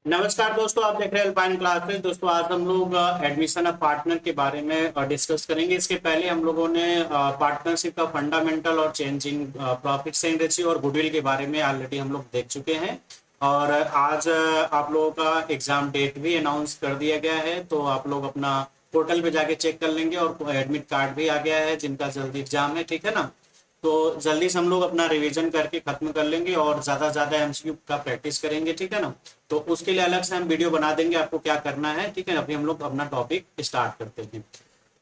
नमस्कार दोस्तों, आप देख रहे हैं अल्पाइन क्लासेस। दोस्तों आज हम लोग एडमिशन ऑफ पार्टनर के बारे में डिस्कस करेंगे। इसके पहले हम लोगों ने पार्टनरशिप का फंडामेंटल और चेंजिंग प्रॉफिट शेयरिंग रेशियो और गुडविल के बारे में ऑलरेडी हम लोग देख चुके हैं। और आज आप लोगों का एग्जाम डेट भी अनाउंस कर दिया गया है, तो आप लोग अपना पोर्टल पे जाके चेक कर लेंगे। और एडमिट कार्ड भी आ गया है जिनका जल्दी एग्जाम है, ठीक है ना। तो जल्दी से हम लोग अपना रिवीजन करके खत्म कर लेंगे और ज़्यादा से ज़्यादा एमसीक्यू का प्रैक्टिस करेंगे, ठीक है ना। तो उसके लिए अलग से हम वीडियो बना देंगे आपको क्या करना है, ठीक है। अभी हम लोग अपना टॉपिक स्टार्ट करते हैं।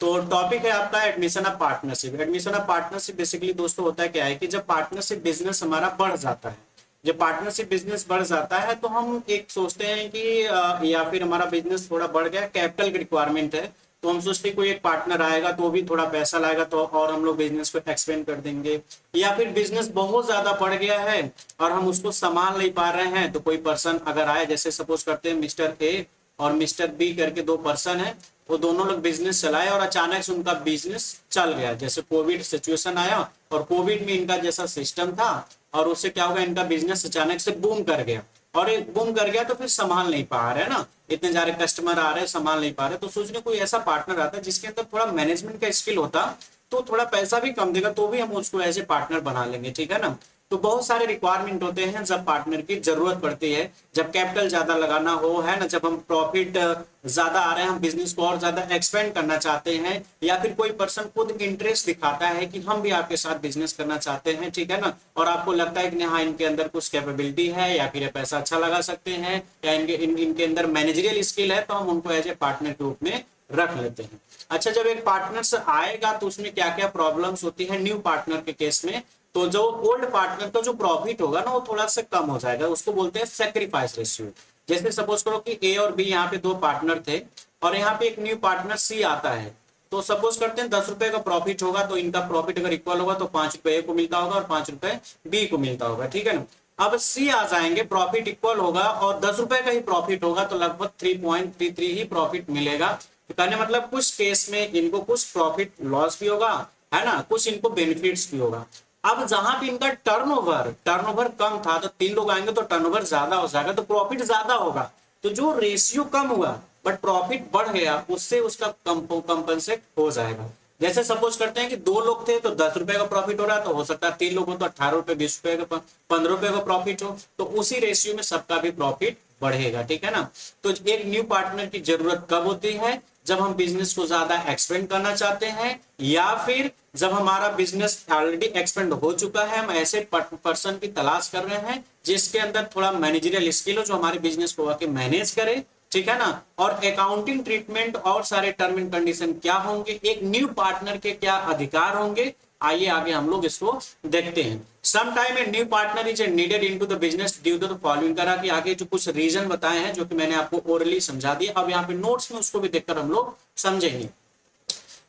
तो टॉपिक है आपका admission of partnership. Admission of partnership basically दोस्तों होता है क्या है कि जब पार्टनरशिप बिजनेस हमारा बढ़ जाता है, जब पार्टनरशिप बिजनेस बढ़ जाता है तो हम एक सोचते हैं कि या फिर हमारा बिजनेस थोड़ा बढ़ गया, कैपिटल की रिक्वायरमेंट है, तो हम सोचते हैं कोई एक पार्टनर आएगा तो वो भी थोड़ा पैसा लाएगा तो और हम लोग बिजनेस को एक्सपेंड कर देंगे। या फिर बिजनेस बहुत ज्यादा बढ़ गया है और हम उसको संभाल नहीं पा रहे हैं, तो कोई पर्सन अगर आए, जैसे सपोज करते हैं मिस्टर ए और मिस्टर बी करके दो पर्सन है, वो दोनों लोग बिजनेस चलाए और अचानक से उनका बिजनेस चल गया। जैसे कोविड सिचुएशन आया और कोविड में इनका जैसा सिस्टम था और उससे क्या होगा, इनका बिजनेस अचानक से बूम कर गया। और एक बूम कर गया तो फिर संभाल नहीं पा रहे हैं ना, इतने सारे कस्टमर आ रहे हैं, संभाल नहीं पा रहे। तो सोचने कोई ऐसा पार्टनर आता है जिसके अंदर थोड़ा मैनेजमेंट का स्किल होता, तो थोड़ा पैसा भी कम देगा तो भी हम उसको ऐसे पार्टनर बना लेंगे, ठीक है ना। तो बहुत सारे रिक्वायरमेंट होते हैं जब पार्टनर की जरूरत पड़ती है, जब कैपिटल ज्यादा लगाना हो, है ना, जब हम प्रॉफिट ज्यादा आ रहे हैं, हम बिजनेस को और ज्यादा एक्सपेंड करना चाहते हैं, या फिर कोई पर्सन खुद इंटरेस्ट दिखाता है कि हम भी आपके साथ बिजनेस करना चाहते हैं, ठीक है ना। और आपको लगता है कि हाँ इनके अंदर कुछ कैपेबिलिटी है या फिर पैसा अच्छा लगा सकते हैं या इनके अंदर मैनेजरियल स्किल है, तो हम उनको एज ए पार्टनर के रूप में रख लेते हैं। अच्छा, जब एक पार्टनर आएगा तो उसमें क्या क्या प्रॉब्लम्स होती है न्यू पार्टनर के केस में, तो जो ओल्ड पार्टनर का जो प्रॉफिट होगा ना वो थोड़ा सा कम हो जाएगा, उसको बोलते हैं सेक्रीफाइस रेशियो। जैसे सपोज करो कि ए और बी यहाँ पे दो पार्टनर थे और यहाँ पे एक न्यू पार्टनर सी आता है, तो सपोज करते हैं 10 रुपए का प्रॉफिट होगा, तो इनका प्रॉफिट अगर इक्वल होगा तो 5 रुपए ए को मिलता होगा और 5 रुपए बी को मिलता होगा, ठीक है ना। अब सी आ जाएंगे, प्रॉफिट इक्वल होगा और 10 रुपए का ही प्रॉफिट होगा, तो लगभग 3.33 ही प्रॉफिट मिलेगा। तो कहने मतलब कुछ केस में इनको कुछ प्रॉफिट लॉस भी होगा, है ना, कुछ इनको बेनिफिट्स भी होगा। अब जहां पे इनका टर्नओवर कम था, तो 3 लोग आएंगे तो टर्नओवर ज्यादा हो जाएगा, तो प्रॉफिट ज्यादा होगा। तो जो रेशियो कम हुआ बट प्रॉफिट बढ़ गया, उससे उसका कंपनसेट हो जाएगा। जैसे सपोज करते हैं कि 2 लोग थे तो 10 रुपए का प्रॉफिट हो रहा है, तो हो सकता है 3 लोग हो तो 18 रुपए, 20 रुपए का, 15 रुपए का प्रॉफिट हो, तो उसी रेशियो में सबका भी प्रॉफिट बढ़ेगा, ठीक है ना। तो एक न्यू पार्टनर की जरूरत कब होती है, जब हम बिजनेस को ज्यादा एक्सपेंड करना चाहते हैं, या फिर जब हमारा बिजनेस ऑलरेडी एक्सपेंड हो चुका है, हम ऐसे पर्सन की तलाश कर रहे हैं जिसके अंदर थोड़ा मैनेजरियल स्किल हो, जो हमारे बिजनेस को आके मैनेज करे, ठीक है ना। और अकाउंटिंग ट्रीटमेंट और सारे टर्म एंड कंडीशन क्या होंगे, एक न्यू पार्टनर के क्या अधिकार होंगे, आइए आगे हम लोग इसको देखते हैं। Some time a new partner is needed into the business due to the following करा कि आगे जो कुछ रीजन बताए हैं जो कि मैंने आपको ओरली समझा दिया, अब यहाँ पे नोट्स में उसको भी देखकर हम लोग समझेंगे।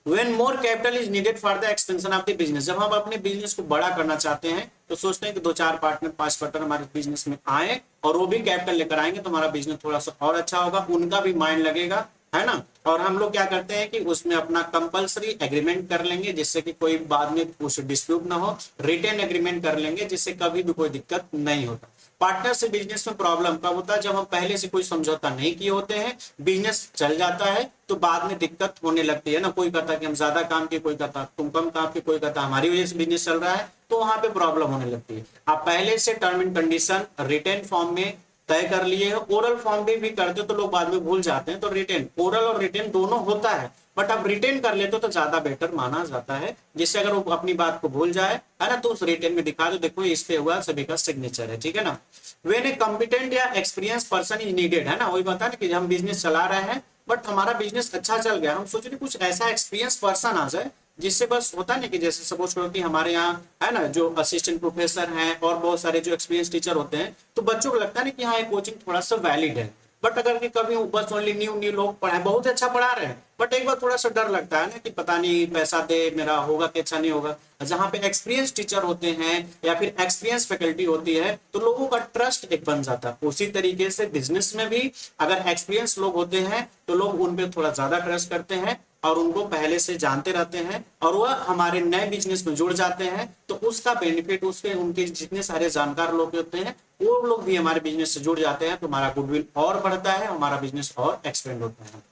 When more capital is needed for the expansion of the business, जब हम अपने बिजनेस को बड़ा करना चाहते हैं तो सोचते हैं कि 2-4 पार्टनर 5 पार्टनर हमारे बिजनेस में आए और वो भी कैपिटल लेकर आएंगे तो हमारा बिजनेस थोड़ा सा और अच्छा होगा, उनका भी माइंड लगेगा, है ना। और हम लोग क्या करते हैं कि उसमें अपना कंपलसरी एग्रीमेंट कर लेंगे जिससे कि कोई बाद में कुछ डिस्प्यूट ना हो, रिटेन एग्रीमेंट कर लेंगे जिससे कभी भी कोई दिक्कत नहीं होता। पार्टनर से बिजनेस में प्रॉब्लम कब होता है, जब हम पहले से कोई समझौता नहीं किए होते हैं, बिजनेस चल जाता है तो बाद में दिक्कत होने लगती है ना। कोई कहता है कि हम ज्यादा काम किए, कोई कहता तुम कम काम किए, कोई कहता हमारी वजह से बिजनेस चल रहा है, तो वहां पे प्रॉब्लम होने लगती है। आप पहले से term and condition written form में तय कर लिए हो, ओरल फॉर्म भी करते हो तो लोग बाद में भूल जाते हैं, तो रिटेन, ओरल और रिटेन दोनों होता है, बट अब रिटेन कर लेते हो तो ज्यादा बेटर माना जाता है, जिससे अगर वो अपनी बात को भूल जाए, है ना, तो उस रिटेन में दिखा दो, देखो इस पे हुआ, सभी का सिग्नेचर है, ठीक है ना। वेन ए कॉम्पिटेंट या एक्सपीरियंस पर्सन इज नीडेड, है ना, वही बता कि हम बिजनेस चला रहे हैं बट हमारा बिजनेस अच्छा चल गया, हम सोच रहे कुछ ऐसा एक्सपीरियंस पर्सन आ जाए जिससे बस होता नहीं कि जैसे सपोज करो कि हमारे यहाँ है ना जो असिस्टेंट प्रोफेसर हैं और बहुत सारे जो एक्सपीरियंस टीचर होते हैं, तो बच्चों को लगता है ना कि हाँ ये कोचिंग थोड़ा सा वैलिड है। बट अगर कि कभी बस ओनली न्यू न्यू लोग पढ़ाए, बहुत अच्छा पढ़ा रहे हैं, बट एक बार थोड़ा सा डर लगता है ना कि पता नहीं पैसा दे मेरा होगा कि अच्छा नहीं होगा। जहाँ पे एक्सपीरियंस टीचर होते हैं या फिर एक्सपीरियंस फैकल्टी होती है तो लोगों का ट्रस्ट एक बन जाता है। उसी तरीके से बिजनेस में भी अगर एक्सपीरियंस लोग होते हैं तो लोग उन पे थोड़ा ज्यादा ट्रस्ट करते हैं और उनको पहले से जानते रहते हैं और वह हमारे नए बिजनेस में जुड़ जाते हैं, तो उसका बेनिफिट उसके उनके जितने सारे जानकार लोग होते हैं वो लोग भी हमारे बिजनेस से जुड़ जाते हैं तो हमारा गुडविल और बढ़ता है, हमारा बिजनेस और एक्सपेंड होता है।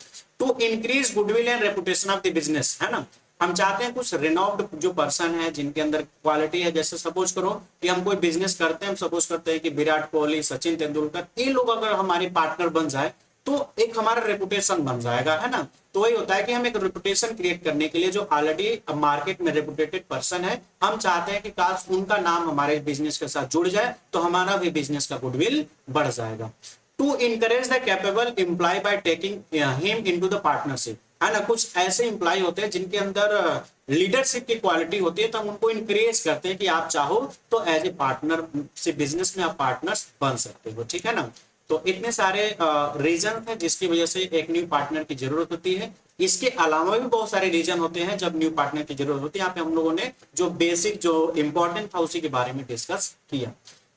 To increase goodwill and reputation of the business, है ना, हम चाहते हैं कुछ रिनाउंड जो पर्सन है जिनके अंदर क्वालिटी है, जैसे सपोज करो कि हम कोई बिजनेस करते हैं, हम सपोज करते हैं कि विराट कोहली, सचिन तेंदुलकर, ये लोग अगर हमारे पार्टनर बन जाए तो एक हमारा रेपुटेशन बन जाएगा, है ना। तो वही होता है कि हम एक रेपुटेशन क्रिएट करने के लिए जो ऑलरेडी मार्केट में रेपुटेटेड पर्सन है, हम चाहते हैं कि काश उनका नाम हमारे बिजनेस के साथ जुड़ जाए तो हमारा भी बिजनेस का गुडविल बढ़ जाएगा। To encourage the capable employ by taking him into the partnership, है ना, कुछ ऐसे एम्प्लॉय होते हैं जिनके अंदर लीडरशिप की क्वालिटी होती है, तो हम उनको इनकरेज करते हैं कि आप चाहो तो एज ए पार्टनरशिप बिजनेस में आप पार्टनर्स बन सकते हो, ठीक है ना। तो इतने सारे रीजन है जिसकी वजह से एक न्यू पार्टनर की जरूरत होती है। इसके अलावा भी बहुत सारे रीजन होते हैं जब न्यू पार्टनर की जरूरत होती है। यहाँ पे हम लोगों ने जो बेसिक जो इंपॉर्टेंट था उसी के बारे में डिस्कस किया।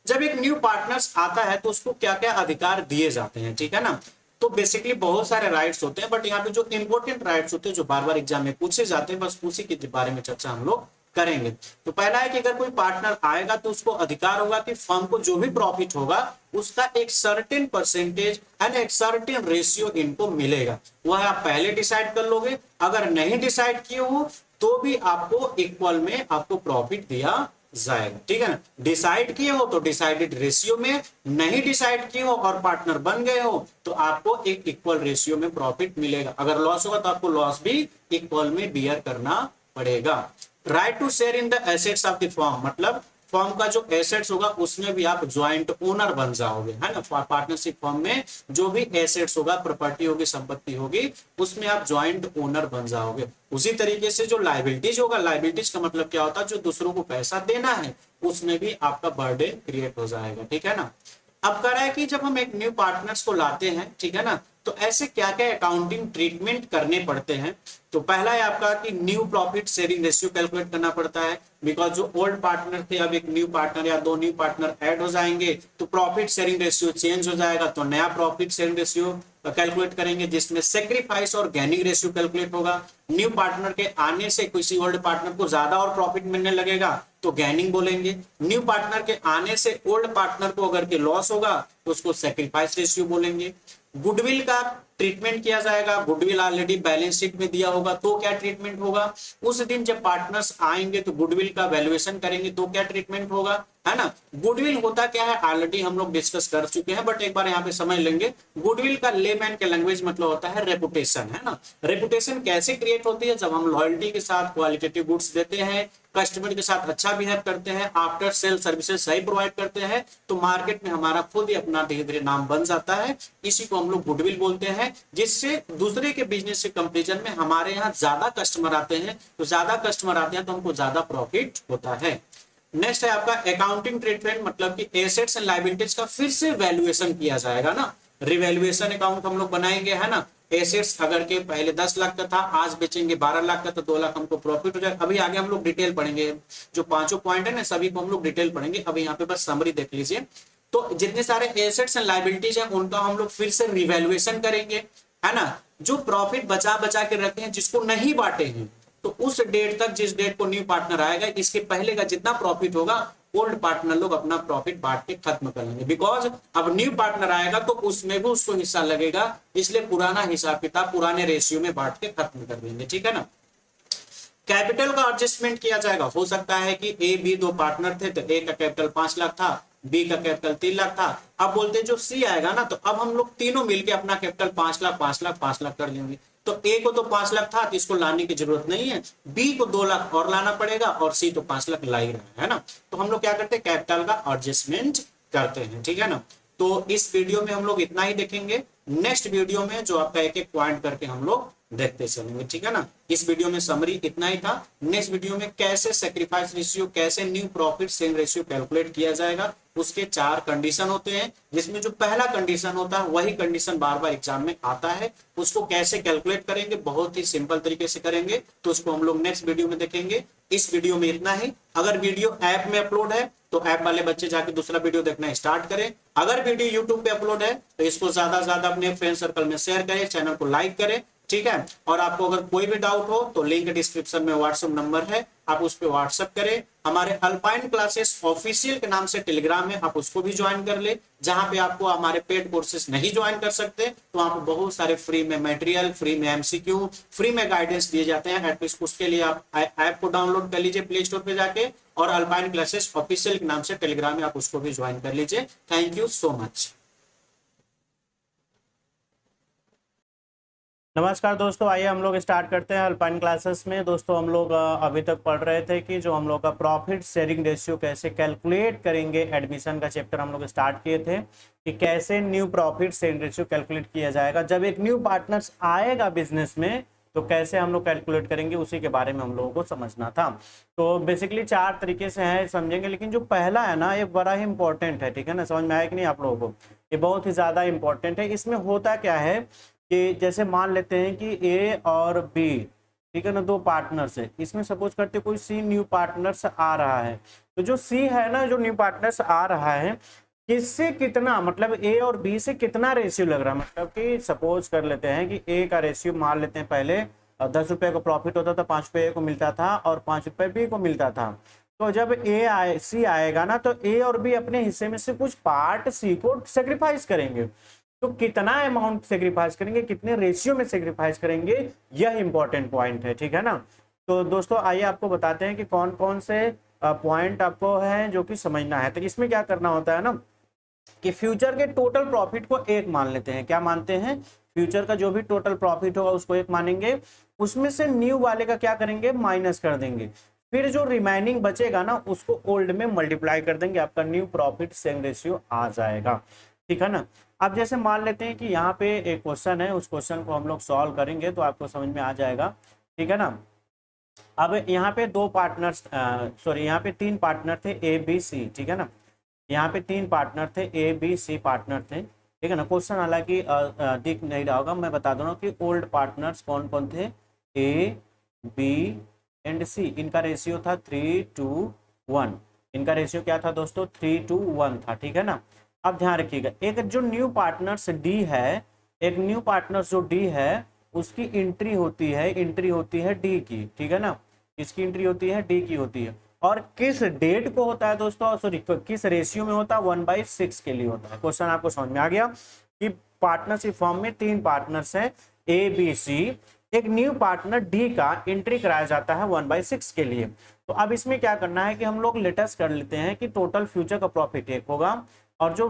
जब एक न्यू पार्टनर्स आता है तो उसको क्या क्या अधिकार दिए जाते हैं, ठीक है ना। तो बेसिकली बहुत सारे राइट्स होते हैं, बट यहाँ पे जो इंपॉर्टेंट राइट्स होते हैं जो बार बार एग्जाम में पूछे जाते हैं, बस उसी के बारे में चर्चा हम लोग करेंगे। तो पहला है कि अगर कोई पार्टनर आएगा तो उसको अधिकार होगा कि फर्म को जो भी प्रॉफिट होगा उसका एक सर्टेन परसेंटेज एंड एक सर्टेन रेशियो इनको मिलेगा। वह आप पहले डिसाइड कर लोगे, अगर नहीं डिसाइड किए हो तो भी आपको इक्वल में आपको प्रॉफिट दिया जाएगा, ठीक है ना। डिसाइड किए हो तो डिसाइडेड रेशियो में, नहीं डिसाइड किए हो और पार्टनर बन गए हो तो आपको एक इक्वल रेशियो में प्रॉफिट मिलेगा। अगर लॉस होगा तो आपको लॉस भी इक्वल में बियर करना पड़ेगा। Right to share in the assets of the firm, मतलब फर्म का जो एसेट्स होगा उसमें भी आप ज्वाइंट ओनर बन जाओगे, है ना। पार्टनरशिप फर्म में जो भी एसेट्स होगा, प्रॉपर्टी होगी, संपत्ति होगी, उसमें आप ज्वाइंट ओनर बन जाओगे। उसी तरीके से जो लायबिलिटीज होगा, लायबिलिटीज का मतलब क्या होता है, जो दूसरों को पैसा देना है उसमें भी आपका बर्डन क्रिएट हो जाएगा, ठीक है ना। अब कह रहा है कि जब हम एक न्यू पार्टनर्स को लाते हैं, ठीक है ना, तो ऐसे क्या क्या अकाउंटिंग ट्रीटमेंट करने पड़ते हैं। तो पहला है आपका कि new profit sharing ratio calculate करना पड़ता है, बिकॉज जो ओल्ड पार्टनर थे अब एक न्यू पार्टनर या दो न्यू पार्टनर ऐड हो जाएंगे तो प्रॉफिट शेयरिंग रेशियो चेंज हो जाएगा, तो नया प्रॉफिट शेयरिंग रेशियो कैलकुलेट करेंगे जिसमें सेक्रीफाइस और गेनिंग रेशियो कैलकुलेट होगा। न्यू पार्टनर के आने से किसी ओल्ड पार्टनर को ज्यादा और प्रॉफिट मिलने लगेगा तो गेनिंग बोलेंगे। न्यू पार्टनर के आने से ओल्ड पार्टनर को अगर के लॉस होगा तो उसको सेक्रीफाइस रेशियो बोलेंगे। गुडविल का ट्रीटमेंट किया जाएगा, गुडविल ऑलरेडी बैलेंस शीट में दिया होगा तो क्या ट्रीटमेंट होगा। उस दिन जब पार्टनर्स आएंगे तो गुडविल का वैल्यूएशन करेंगे तो क्या ट्रीटमेंट होगा, है ना। गुडविल होता क्या है ऑलरेडी हम लोग डिस्कस कर चुके हैं, बट एक बार यहाँ पे समझ लेंगे। गुडविल का लेमैन के लैंग्वेज मतलब होता है रेपुटेशन, है ना। रेपुटेशन कैसे क्रिएट होती है, जब हम लॉयल्टी के साथ क्वालिटेटिव गुड्स देते हैं, कस्टमर के साथ अच्छा बिहेव करते हैं, आफ्टर सेल सर्विसेज सही प्रोवाइड करते हैं, तो मार्केट में हमारा खुद ही अपना धीरे धीरे नाम बन जाता है। इसी को हम लोग गुडविल बोलते हैं, जिससे दूसरे के बिजनेस के कंपेरिजन में हमारे यहाँ ज्यादा कस्टमर आते हैं, तो ज्यादा कस्टमर आते हैं तो हमको ज्यादा प्रॉफिट होता है। नेक्स्ट है आपका अकाउंटिंग ट्रीटमेंट, मतलब कि एसेट्स एंड लायबिलिटीज का फिर से वैल्यूएशन किया जाएगा ना। रिवैल्यूएशन अकाउंट हम लोग बनाएंगे, है ना। एसेट्स अगर के पहले 10 लाख का था, आज बेचेंगे 12 लाख का, तो 2 लाख हमको प्रॉफिट हो जाएगा। अभी आगे हम लोग डिटेल पढ़ेंगे, जो पांचों पॉइंट है ना सभी को हम लोग डिटेल पढ़ेंगे, अभी यहाँ पे बस समरी देख लीजिए। तो जितने सारे एसेट्स एंड लायबिलिटीज है उनका हम लोग फिर से रिवैल्यूएशन करेंगे, है ना। जो प्रॉफिट बचा बचा के रखे हैं, जिसको नहीं बांटे हैं, तो उस डेट तक, जिस डेट को न्यू पार्टनर आएगा, इसके पहले का जितना प्रॉफिट होगा ओल्ड पार्टनर लोग अपना प्रॉफिट बांट के खत्म कर लेंगे। बिकॉज अब न्यू पार्टनर आएगा तो उसमें भी उसको हिस्सा लगेगा, इसलिए पुराना हिसाब किताब पुराने रेशियो में बांट के खत्म कर देंगे, ठीक है ना। कैपिटल का एडजस्टमेंट किया जाएगा। हो सकता है कि ए बी दो पार्टनर थे, तो ए का कैपिटल 5 लाख था, बी का कैपिटल 3 लाख था। अब बोलते जो सी आएगा ना, तो अब हम लोग तीनों मिलके अपना कैपिटल 5 लाख 5 लाख 5 लाख कर लेंगे। तो ए को तो 5 लाख था तो इसको लाने की जरूरत नहीं है, बी को 2 लाख और लाना पड़ेगा, और सी तो 5 लाख ला ही रहा है ना। तो हम लोग क्या करते हैं, कैपिटल का एडजस्टमेंट करते हैं, ठीक है ना। तो इस वीडियो में हम लोग इतना ही देखेंगे। नेक्स्ट वीडियो में जो आपका एक एक पॉइंट करके हम लोग देखते चलेंगे, ठीक है ना। इस वीडियो में समरी इतना ही था। नेक्स्ट वीडियो में कैसे सैक्रिफाइस रेशियो, कैसे new profit sharing ratio calculate किया जाएगा, उसके 4 कंडीशन होते हैं, जिसमें जो पहला कंडीशन होता है वही कंडीशन बार बार एग्जाम में आता है। उसको कैसे कैलकुलेट करेंगे, बहुत ही सिंपल तरीके से करेंगे, तो उसको हम लोग नेक्स्ट वीडियो में देखेंगे। इस वीडियो में इतना ही। अगर वीडियो ऐप में अपलोड है तो ऐप वाले बच्चे जाके दूसरा वीडियो देखना स्टार्ट करें। अगर वीडियो यूट्यूब पे अपलोड है तो इसको ज्यादा से ज्यादा अपने फ्रेंड सर्कल में शेयर करें, चैनल को लाइक करें, ठीक है। और आपको अगर कोई भी डाउट हो तो लिंक डिस्क्रिप्शन में व्हाट्सएप नंबर है, आप उस पर व्हाट्सएप करें। हमारे अल्पाइन क्लासेस ऑफिशियल के नाम से टेलीग्राम है, आप उसको भी ज्वाइन कर ले, जहां पे आपको हमारे पेड कोर्सेज नहीं ज्वाइन कर सकते तो वहां पे बहुत सारे फ्री में मटेरियल, फ्री में एमसीक्यू, फ्री में गाइडेंस दिए जाते हैं। एटलीस्ट उसके लिए आप ऐप को डाउनलोड कर लीजिए प्ले स्टोर पे जाके, और अल्पाइन क्लासेस ऑफिशियल के नाम से टेलीग्राम में आप उसको भी ज्वाइन कर लीजिए। Thank you so much. नमस्कार दोस्तों, आइए हम लोग स्टार्ट करते हैं अल्पाइन क्लासेस में। दोस्तों हम लोग अभी तक पढ़ रहे थे कि जो हम लोग का प्रॉफिट शेयरिंग रेशियो कैसे कैलकुलेट करेंगे, एडमिशन का चैप्टर हम लोग स्टार्ट किए थे कि कैसे new profit sharing ratio calculate किया जाएगा। जब एक न्यू पार्टनर्स आएगा बिजनेस में तो कैसे हम लोग कैलकुलेट करेंगे, उसी के बारे में हम लोगों को समझना था। तो बेसिकली 4 तरीके से है समझेंगे, लेकिन जो पहला है ना ये बड़ा ही इंपॉर्टेंट है, ठीक है ना। समझ में आया कि नहीं आप लोगों को, ये बहुत ही ज्यादा इंपॉर्टेंट है। इसमें होता क्या है कि जैसे मान लेते हैं कि ए और बी, ठीक है ना, 2 पार्टनर्स है। इसमें सपोज करते कोई सी न्यू पार्टनर्स आ रहा है, तो जो सी है ना, जो न्यू पार्टनर्स आ रहा है, किससे कितना, मतलब ए और बी से कितना रेशियो लग रहा है। मतलब कि सपोज कर लेते हैं कि ए का रेशियो मान लेते हैं, पहले 10 रुपए का प्रॉफिट होता था, 5 रुपए ए को मिलता था और 5 रुपए बी को मिलता था। तो जब सी आएगा ना, तो ए और बी अपने हिस्से में से कुछ पार्ट सी को सेक्रीफाइस करेंगे। तो कितना अमाउंट सेक्रीफाइस करेंगे, कितने रेशियो में सेक्रीफाइस करेंगे, यह इंपॉर्टेंट पॉइंट है, ठीक है ना। तो दोस्तों आइए आपको बताते हैं कि कौन कौन से पॉइंट आपको है जो कि समझना है। तो इसमें क्या करना होता है ना कि फ्यूचर के टोटल प्रॉफिट को 1 मान लेते हैं। क्या मानते हैं, फ्यूचर का जो भी टोटल प्रॉफिट होगा उसको 1 मानेंगे, उसमें से न्यू वाले का क्या करेंगे, माइनस कर देंगे। फिर जो रिमाइनिंग बचेगा ना उसको ओल्ड में मल्टीप्लाई कर देंगे, आपका न्यू प्रॉफिट शेयरिंग रेशियो आ जाएगा, ठीक है ना। अब जैसे मान लेते हैं कि यहाँ पे एक क्वेश्चन है, उस क्वेश्चन को हम लोग सॉल्व करेंगे तो आपको समझ में आ जाएगा, ठीक है ना। अब यहाँ पे 2 पार्टनर्स, सॉरी यहाँ पे 3 पार्टनर थे ए बी सी, ठीक है ना। यहाँ पे 3 पार्टनर थे, ए बी सी पार्टनर थे, ठीक है ना। क्वेश्चन हालांकि दिख नहीं रहा होगा, मैं बता दूँ कि ओल्ड पार्टनर्स कौन कौन थे, ए बी एंड सी। इनका रेशियो था 3:1। इनका रेशियो क्या था दोस्तों, 3:1 था, ठीक है ना। अब ध्यान रखिएगा, एक जो न्यू पार्टनर्स डी है, एक न्यू पार्टनर्स जो डी है उसकी एंट्री होती है डी की, ठीक है ना। इसकी एंट्री होती है डी की होती है, और किस डेट को होता है दोस्तों, सॉरी किस रेशियो में होता है, 1/6 के लिए होता है। क्वेश्चन आपको समझ में आ गया कि पार्टनरशिप फॉर्म में 3 पार्टनर्स हैं ए बी सी, एक न्यू पार्टनर डी का एंट्री कराया जाता है 1/6 के लिए। तो अब इसमें क्या करना है कि हम लोग लेटेस्ट कर लेते हैं कि टोटल फ्यूचर का प्रॉफिट 1 होगा, और जो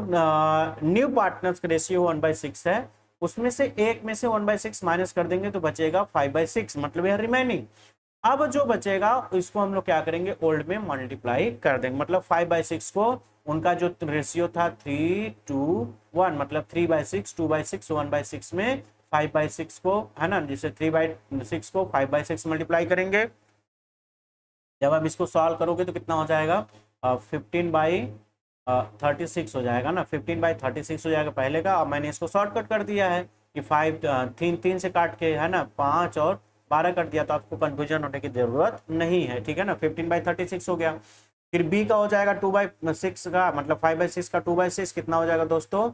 न्यू पार्टनर्स का रेशियो 1/6 है उसमें से 1 में से 1/6 माइनस कर देंगे तो बचेगा 5/6, मतलब यह रिमेनिंग। अब जो बचेगा इसको हम लोग क्या करेंगे, ओल्ड में मल्टीप्लाई कर देंगे। मतलब 5/6 को, उनका जो रेशियो था 3:1, मतलब 3/6, 2/6, 1/6 में 5/6 को, है ना, जिसे 3/6 को 5/6 मल्टीप्लाई करेंगे। जब आप इसको सॉल्व करोगे तो कितना हो जाएगा, 15/36 हो जाएगा ना, 15/36 हो जाएगा पहले का। अब मैंने इसको शॉर्टकट कर दिया है कि 5 3 से काट के, है ना, 5 और 12 कर दिया, तो आपको कंफ्यूजन होने की जरूरत नहीं है, ठीक है ना। 15/36 हो गया। फिर बी का हो जाएगा 2/6 का, मतलब 5/6 का 2/6 कितना हो जाएगा दोस्तों,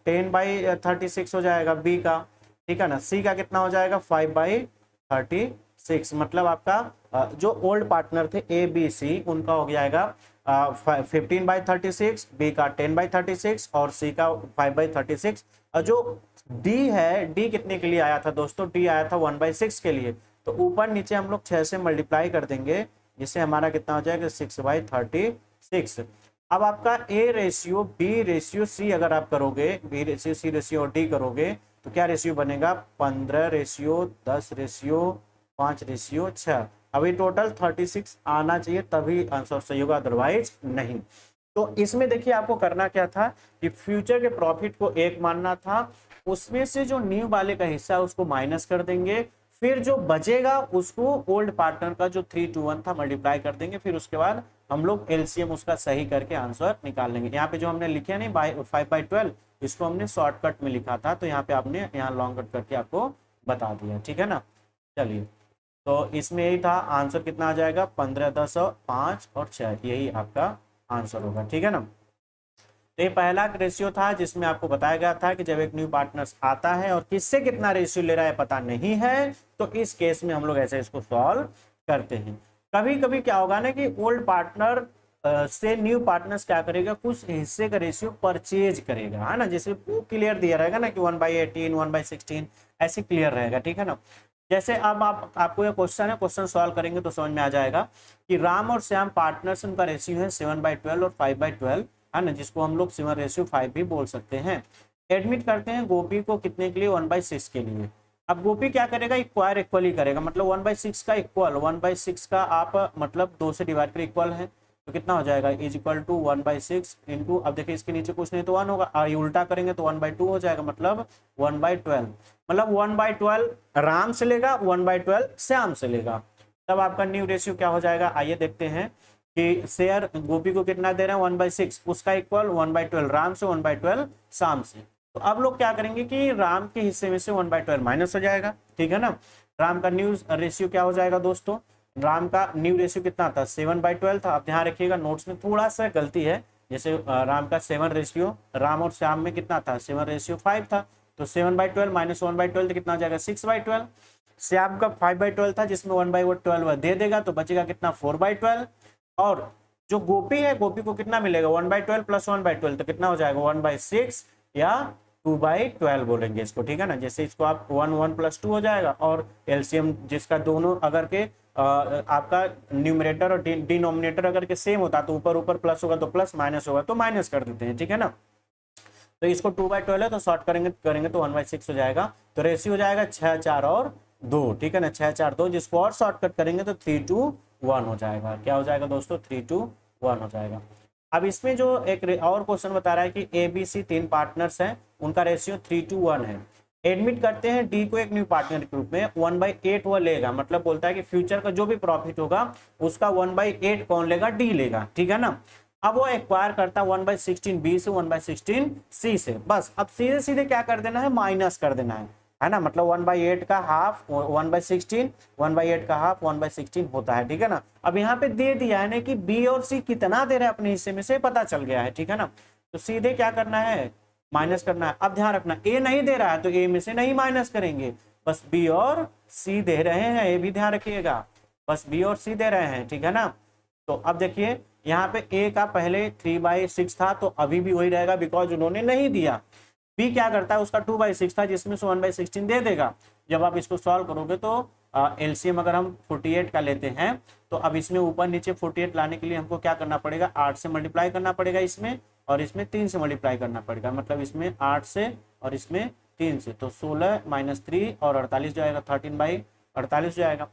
10/36 हो जाएगा बी का, ठीक है ना। सी का कितना हो जाएगा, 5/36, मतलब आपका जो ओल्ड पार्टनर थे ए बी सी, उनका हो जाएगा 15/36, बी का 10/36 और सी का 5/36। और जो डी है, डी कितने के लिए आया था दोस्तों, डी आया था 1/6 के लिए। तो ऊपर नीचे हम लोग 6 से मल्टीप्लाई कर देंगे, जिससे हमारा कितना हो जाएगा, 6/36। अब आपका A ratio B ratio C अगर आप करोगे, बी रेशियो सी रेशियो और डी करोगे तो क्या रेशियो बनेगा, 15:10:5:6। अभी टोटल 36 आना चाहिए, तभी आंसर सही होगा, अदरवाइज नहीं। तो इसमें देखिए आपको करना क्या था कि फ्यूचर के प्रॉफिट को 1 मानना था, उसमें से जो न्यू वाले का हिस्सा है उसको माइनस कर देंगे, फिर जो बचेगा उसको ओल्ड पार्टनर का जो 3:1 था मल्टीप्लाई कर देंगे, फिर उसके बाद हम लोग एलसीएम उसका सही करके आंसर निकाल लेंगे। यहाँ पे जो हमने लिखे नहीं 5/12, इसको हमने शॉर्टकट में लिखा था, तो यहाँ पे आपने यहाँ लॉन्ग कट करके आपको बता दिया, ठीक है ना। चलिए, तो इसमें यही था आंसर, कितना आ जाएगा, 15, 10, 5 और 6, यही आपका आंसर होगा, ठीक है ना। तो ये पहला रेशियो था जिसमें आपको बताया गया था कि जब एक न्यू पार्टनर्स आता है और किससे कितना रेशियो ले रहा है पता नहीं है, तो इस केस में हम लोग ऐसे इसको सॉल्व करते हैं। कभी कभी क्या होगा ना कि ओल्ड पार्टनर से न्यू पार्टनर्स क्या करेगा, कुछ हिस्से का रेशियो परचेज करेगा, है ना, जैसे वो क्लियर दिया रहेगा ना कि 1/18, 1/16 ऐसे क्लियर रहेगा, ठीक है ना। जैसे अब आपको ये क्वेश्चन है, क्वेश्चन सॉल्व करेंगे तो समझ में आ जाएगा कि राम और श्याम पार्टनर्स, उनका रेशियो है 7/12 और 5/12, है ना, जिसको हम लोग 7:5 भी बोल सकते हैं। एडमिट करते हैं गोपी को कितने के लिए, 1/6 के लिए। अब गोपी क्या करेगा, इक्वायर इक्वली करेगा, मतलब 1/6 का इक्वल, 1/6 का आप मतलब 2 से डिवाइड कर इक्वल है, तो कितना हो जाएगा, इज इक्वल टू 1/6 इंटू, अब देखिए इसके नीचे कुछ नहीं तो 1 होगा, और ये उल्टा करेंगे तो 1/2 हो जाएगा, मतलब 1/12, मतलब 1/12 राम से लेगा, 1/12 श्याम से लेगा। तब आपका न्यू रेशियो क्या हो जाएगा, आइए देखते हैं कि शेयर गोपी को कितना दे रहे हैं, 1/6, उसका इक्वल 1/12 राम से, 1/12 श्याम से। तो अब लोग क्या करेंगे कि राम के हिस्से में से 1/12 माइनस हो जाएगा, ठीक है ना। राम का न्यू रेशियो क्या हो जाएगा दोस्तों, राम का न्यू रेशियो कितना था, 7/12 था। अब ध्यान रखिएगा नोट्स में थोड़ा सा गलती है, जैसे राम का 7 रेशियो, राम और श्याम में कितना था, 7/5 था, तो 7/12 माइनस 1/12 तो कितना हो जाएगा, 6/12। श्याम का 5/12 था जिसमें 1/12 दे देगा तो बचेगा कितना, 4/12। और जो गोपी है, गोपी को कितना मिलेगा, 1/12 प्लस 1/12 तो कितना हो जाएगा, 1/6 या 2/12 बोलेंगे इसको, ठीक है ना। जैसे इसको आप 1 प्लस 2 हो जाएगा, और एलसीएम जिसका दोनों अगर के आपका न्यूमरेटर और डिनोमिनेटर अगर के सेम होता तो ऊपर ऊपर प्लस होगा तो प्लस, माइनस होगा तो माइनस कर देते हैं, ठीक है ना। तो इसको 2/12 है तो शॉर्ट करेंगे तो 1/6 हो जाएगा, तो रेशियो हो जाएगा 6, 4 और 2, ठीक है ना, 6, 4, 2, जिसको और शॉर्टकट करेंगे तो 3:1 हो जाएगा। क्या हो जाएगा दोस्तों, 3:1 हो जाएगा। अब इसमें जो एक और क्वेश्चन बता रहा है कि ABC 3 पार्टनर्स हैं, उनका रेशियो 3:1 है। एडमिट करते हैं डी को एक न्यू पार्टनर के रूप में, 1/8 वो लेगा, मतलब बोलता है कि फ्यूचर का जो भी प्रॉफिट होगा उसका 1/8 कौन लेगा, डी लेगा, ठीक है ना। अब वो एक्वायर करता है 1/16 बी से, 1/16 सी से, बस अब सीधे सीधे क्या कर देना है, माइनस कर देना है ना, मतलब 1/8 का हाफ 1/16, 1/8 का हाफ 1/16 होता है, ठीक है ना। अब यहाँ पे दे दिया है ना कि बी और सी कितना दे रहे हैं अपने हिस्से में से, पता चल गया है, ठीक है ना। तो सीधे क्या करना है, माइनस करना है। अब ध्यान रखना, ए नहीं दे रहा है तो ए में से नहीं माइनस करेंगे, बस बी और सी दे रहे हैं, ये भी ध्यान रखिएगा, बस बी और सी दे रहे हैं, ठीक है ना। तो अब देखिए यहाँ पे ए का पहले 3/6 था तो अभी भी वही रहेगा, बिकॉज उन्होंने नहीं दिया। बी क्या करता है, उसका 2/6 था जिसमें से 1/16 दे देगा। जब आप इसको सॉल्व करोगे तो एलसीएम अगर हम 48 का लेते हैं तो अब इसमें ऊपर नीचे 48 लाने के लिए हमको क्या करना पड़ेगा, 8 से मल्टीप्लाई करना पड़ेगा इसमें, और इसमें 3 से मल्टीप्लाई करना पड़ेगा, मतलब इसमें 8 से और इसमें 3 से, तो 16 - 3 और 48 जाएगा, 13/48 जाएगा।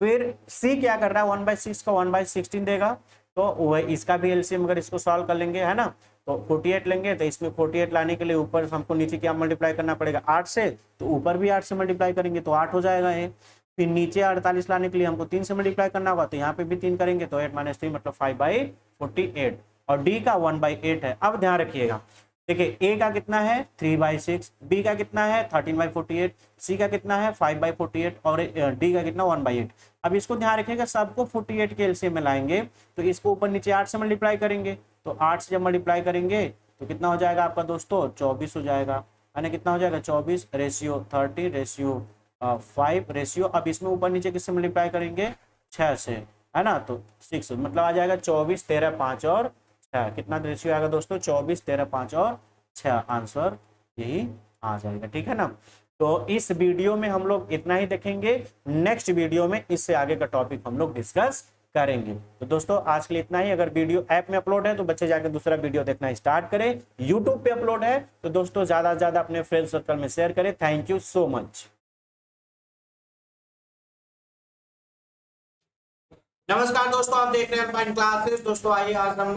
फिर सी क्या कर रहा है, 1/6 का 1/16 देगा, तो वह इसका भी एलसीएम अगर इसको सॉल्व कर लेंगे, है ना, तो 48 लेंगे, तो इसमें 48 लाने के लिए ऊपर हमको नीचे क्या मल्टीप्लाई करना पड़ेगा, 8 से, तो ऊपर भी 8 से मल्टीप्लाई करेंगे तो 8 हो जाएगा ये। फिर नीचे 48 लाने के लिए हमको 3 से मल्टीप्लाई करना होगा, तो यहाँ पे भी 3 करेंगे तो 8 - 3 मतलब 5/48, और डी का 1/8 है। अब ध्यान रखिएगा, देखिए ए का कितना है 3/6, बी का कितना है 13/48, सी का कितना है 5/48 और डी का कितना 1/8। अब इसको ध्यान रखिएगा, सबको 48 के एलसीएम में लाएंगे तो इसको ऊपर नीचे 8 से मल्टीप्लाई करेंगे, तो 8 से जब मल्टीप्लाई करेंगे तो कितना हो जाएगा आपका दोस्तों, 24 हो जाएगा, है ना, कितना हो जाएगा 24, रेशियो 30, रेशियो 5, रेशियो अब इसमें ऊपर नीचे किससे मल्टीप्लाई करेंगे, 6 से, है ना, तो 6, मतलब आ जाएगा 24, 13, 5 और 6, कितना रेशियो आएगा दोस्तों, 24, 13, 5 और 6, आंसर यही आ जाएगा, ठीक है ना। तो इस वीडियो में हम लोग इतना ही देखेंगे, नेक्स्ट वीडियो में इससे आगे का टॉपिक हम लोग डिस्कस करेंगे। तो दोस्तों आज के लिए इतना ही। अगर वीडियो ऐप में अपलोड है तो बच्चे जाकर दूसरा वीडियो देखना स्टार्ट करें, यूट्यूब पे अपलोड है तो दोस्तों ज्यादा से ज्यादा अपने फ्रेंड सर्कल में शेयर करें। Thank you so much. नमस्कार दोस्तों, आप देख रहे हैं अल्पाइन क्लासेस। दोस्तों आइए आज हम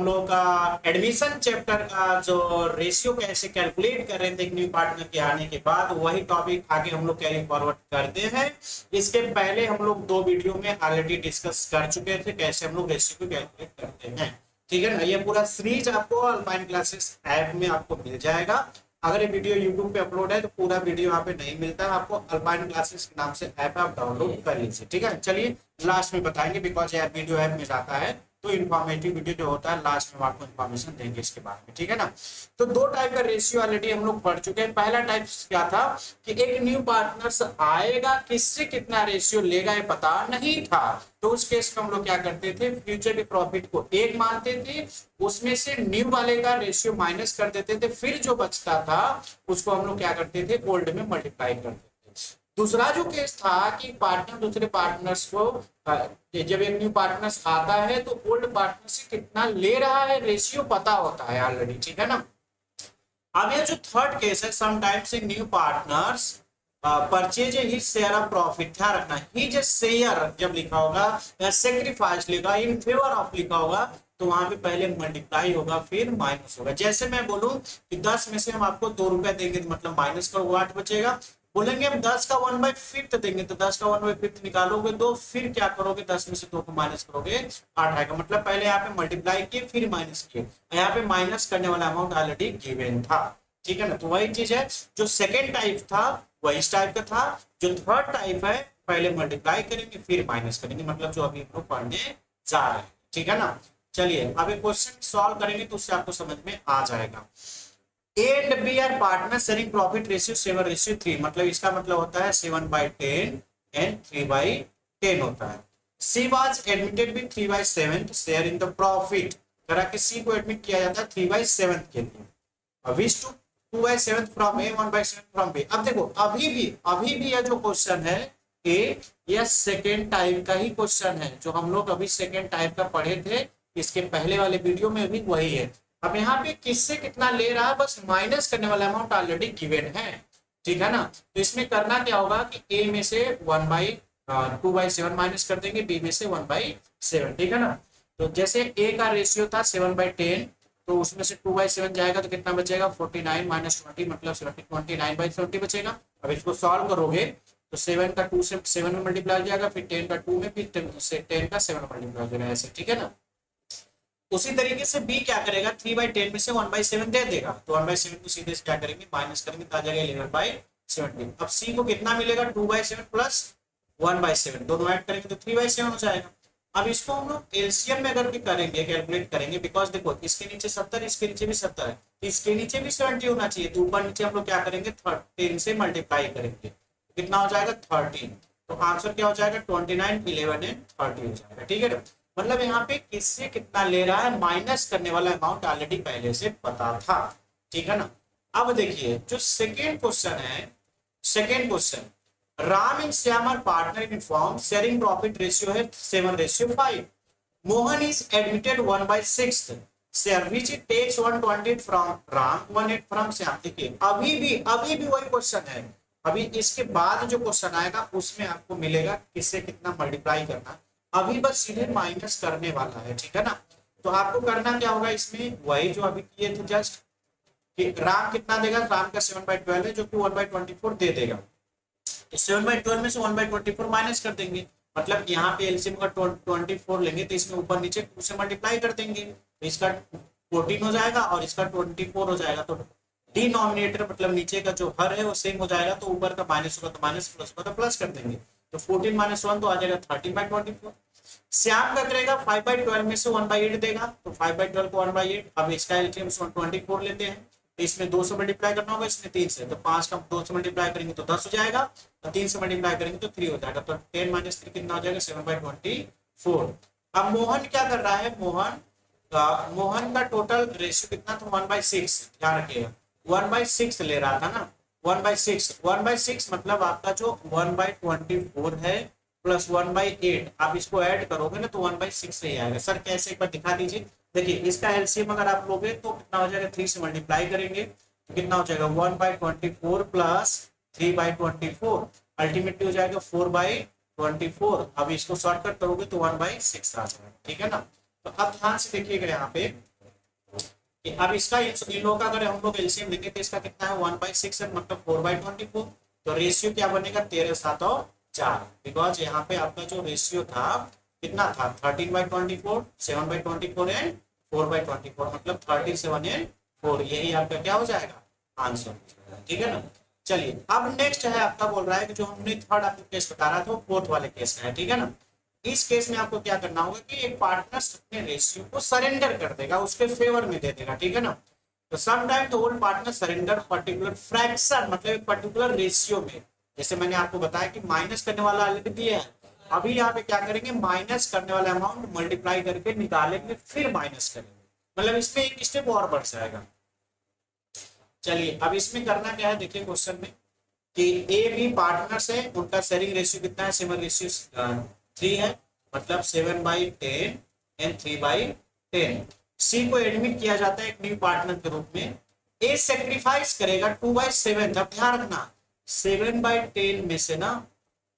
लोग का एडमिशन चैप्टर का जो रेशियो कैसे कैलकुलेट कर रहे थे एक न्यू पार्टनर के आने के बाद, वही टॉपिक आगे हम लोग कैरी फॉरवर्ड करते हैं। इसके पहले हम लोग 2 वीडियो में ऑलरेडी डिस्कस कर चुके थे कैसे हम लोग रेशियो को कैलकुलेट करते हैं, ठीक है ना। ये पूरा सीरीज आपको अल्पाइन क्लासेस ऐप में आपको मिल जाएगा। अगर ये वीडियो YouTube पे अपलोड है तो पूरा वीडियो यहाँ पे नहीं मिलता है आपको, अल्पाइन क्लासेस के नाम से ऐप आप डाउनलोड कर लीजिए, ठीक है। चलिए लास्ट में बताएंगे बिकॉज यार वीडियो ऐप में जाता है तो इन्फॉर्मेटिव वीडियो जो होता है लास्ट में हम आपको इन्फॉर्मेशन देंगे इसके बारे में, ठीक है ना। तो दो टाइप का रेशियो ऑलरेडी हम लोग पढ़ चुके हैं। पहला टाइप क्या था कि एक न्यू पार्टनर्स आएगा, किससे कितना रेशियो लेगा ये पता नहीं था, तो उस केस में हम लोग क्या करते थे, फ्यूचर के प्रॉफिट को एक मानते थे, उसमें से न्यू वाले का रेशियो माइनस कर देते थे, फिर जो बचता था उसको हम लोग क्या करते थे, ओल्ड में मल्टीप्लाई करते थे। दूसरा जो केस था कि पार्टनर दूसरे पार्टनर्स को जब एक न्यू पार्टनर्स आता है तो ओल्ड पार्टनर से कितना ले रहा है रेशियो पता होता है ऑलरेडी, ठीक है ना। अब ये जो थर्ड केस है, sometimes in new partners purchase his share of profit, ध्यान रखना हिज शेयर जब लिखा होगा या सेक्रीफाइस लिखा इन फेवर ऑफ लिखा होगा तो वहां पे पहले मल्टीप्लाई होगा फिर माइनस होगा। जैसे मैं बोलूं कि 10 में से हम आपको 2 रुपए देंगे तो मतलब माइनस करोगे 8 बचेगा, बोलेंगे हम 10 का 1/5 देंगे तो 10 का 1/5 निकालोगे तो फिर क्या करोगे, 10 में से 2 को माइनस करोगे 8 आएगा, मतलब पहले यहाँ पे मल्टीप्लाई किए फिर माइनस किए, यहाँ पे माइनस करने वाला अमाउंट ऑलरेडी गिवन था, ठीक है ना। तो वही चीज है, जो सेकेंड टाइप था वही इस टाइप का था, जो थर्ड टाइप है पहले मल्टीप्लाई करेंगे फिर माइनस करेंगे, मतलब जो अभी हम लोग पढ़ने जा रहे हैं, ठीक है ना। चलिए अब एक क्वेश्चन सॉल्व करेंगे तो उससे आपको समझ में आ जाएगा। A and B are partner sharing profit ratio 7:3, मतलब इसका मतलब होता है 7/10 एंड 3/10 होता है। She was admitted with 3/7 share in the profit, करा कि सी को एडमिट किया जाता है 3/7 के लिए, which to 2/7 from A, 1/7 from B. अब देखो अभी भी यह जो क्वेश्चन है ए, यह सेकेंड टाइप का ही क्वेश्चन है, जो हम लोग अभी सेकेंड टाइप का पढ़े थे इसके पहले वाले वीडियो में भी वही है। अब यहाँ पे किससे कितना ले रहा है बस माइनस करने वाला अमाउंट ऑलरेडी गिवन है, ठीक है ना। तो इसमें करना क्या होगा कि ए में से 2/7 माइनस कर देंगे, बी में से 1/7, ठीक है ना। तो जैसे ए का रेशियो था 7/10, तो उसमें से 2/7 जाएगा तो कितना बचेगा 49 माइनस 20 मतलब 29/70 बचेगा। अब इसको सॉल्व करोगे तो 7 का 2 से 7 में मल्टीप्लाई हो जाएगा, फिर 10 का 2 में, फिर 10 का 7 में मल्टीप्लाई हो जाएगा, ऐसे, ठीक है ना। उसी तरीके से बी क्या करेगा 3/10 में से 1/7 दे देगा, तो 1/7 को सीधे से क्या करेंगे माइनस करेंगे तो आ जाएगा 11/17। अब सी को कितना मिलेगा 2/7 प्लस 1/7, दोनों ऐड करेंगे तो 3/7 हो जाएगा। अब इसको हम लोग एलसीएम में अगर भी करेंगे कैलकुलेट करेंगे, बिकॉज देखो इसके नीचे 70 इसके नीचे भी 70 है, इसके नीचे भी 70 होना चाहिए, तो ऊपर नीचे हम लोग क्या करेंगे 10 से मल्टीप्लाई करेंगे, कितना हो जाएगा 13, तो आंसर क्या हो जाएगा 29, 11 एंड 30 हो जाएगा, ठीक है ना। मतलब यहाँ पे किससे कितना ले रहा है माइनस करने वाला अमाउंट ऑलरेडी पहले से पता था, ठीक है ना। अब देखिए जो सेकेंड क्वेश्चन है, second question, Ram and Shyam are partner in firm sharing profit ratio है 7:5, Mohan is admitted 1/6 share which it takes 120 from Ram 180 from Shyam. देखिए अभी भी वही क्वेश्चन है, अभी इसके बाद जो क्वेश्चन आएगा उसमें आपको मिलेगा किससे कितना मल्टीप्लाई करना, अभी बस सीधे माइनस करने वाला है, ठीक है ना। तो आपको करना क्या होगा इसमें वही जो अभी किए थे जस्ट, कि राम कितना देगा, राम का 7/12 है जो कि 1/24 दे देगा, तो 7/12 में से 1/24 माइनस कर देंगे, मतलब यहाँ पे एलसीएम का 24 लेंगे तो इसमें ऊपर नीचे 2 से मल्टीप्लाई कर देंगे, तो इसका 14 हो जाएगा और इसका 24 हो जाएगा, तो डिनोमिनेटर मतलब नीचे का जो हर है वो सेम हो जाएगा, तो ऊपर का माइनस होगा तो माइनस, प्लस होगा तो प्लस कर देंगे, तो 14 - 1 तो आ जाएगा 13/24। श्याम का करेगा 5/12 में से 1/8 देगा, तो 5/12 को 1/8, अब इसका एलसीएम 24 लेते हैं, तो इसमें 2 से मल्टीप्लाई करना होगा, इसमें 3 से, तो 5 का 2 से मल्टीप्लाई करेंगे तो 10 हो जाएगा, तो 3 से मल्टीप्लाई करेंगे तो 3 हो जाएगा, तो 10 - 3 कितना हो जाएगा 7/24। अब मोहन क्या कर रहा है, मोहन का टोटल रेशियो कितना था 1/6, ध्यान रखिएगा 1/6 ले रहा था ना, 1/6 मतलब आपका जो 1/24 है प्लस 1/8, आप इसको ऐड करोगे ना तो 1/6 ही आएगा। सर कैसे, एक बार दिखा दीजिए। देखिए इसका एलसीएम अगर आप लोगे तो कितना हो जाएगा, 3 से मल्टीप्लाई करेंगे तो कितना हो जाएगा 1/24 प्लस 3/24, अल्टीमेटली हो जाएगा 4/24। अब इसको शॉर्टकट करोगे तो 1/6 आ जाएगा, ठीक है ना। तो अब ध्यान से देखिएगा यहाँ पे कि अब इसका इन लोगों का अगर हम लोग एलसीएम लेंगे तो इसका कितना है 1/6 है, मतलब 4/24, तो रेशियो क्या बनेगा 13, 7 और 4, बिकॉज यहाँ पे आपका जो रेशियो था कितना था 13/24, 7/24 एंड 4/24, मतलब 37 एंड 4, यही आपका क्या हो जाएगा आंसर, ठीक है ना। चलिए अब नेक्स्ट है आपका, बोल रहा है कि जो हमने थर्ड आपको केस बता रहा था वो फोर्थ वाले केस का है, ठीक है ना। इस केस में आपको क्या करना होगा कि एक पार्टनर अपने रेशियो को सरेंडर कर देगा, उसके फेवर में दे देगा, ठीक है ना। तो sometime the whole partner surrender particular fraction, मतलब पर्टिकुलर रेशियो में। जैसे मैंने आपको बताया कि माइनस करने वाला ऑलरेडी दिया है, अभी यहाँ पे क्या करेंगे, माइनस करने वाला अमाउंट मल्टीप्लाई करके निकालेंगे, फिर माइनस करेंगे, मतलब इसमें एक स्टेप और बढ़ जाएगा। चलिए अब इसमें करना क्या है, देखिए क्वेश्चन में कि ए बी पार्टनर्स है, उनका शेयरिंग रेशियो कितना है, शेयरिंग रेशियो 3 है, मतलब 7/10 एंड 3/10। सी को एडमिट किया जाता है एक न्यू पार्टनर के रूप में। ए सेक्रीफाइस करेगा 2/7, अब ध्यान रखना 7/10 में से ना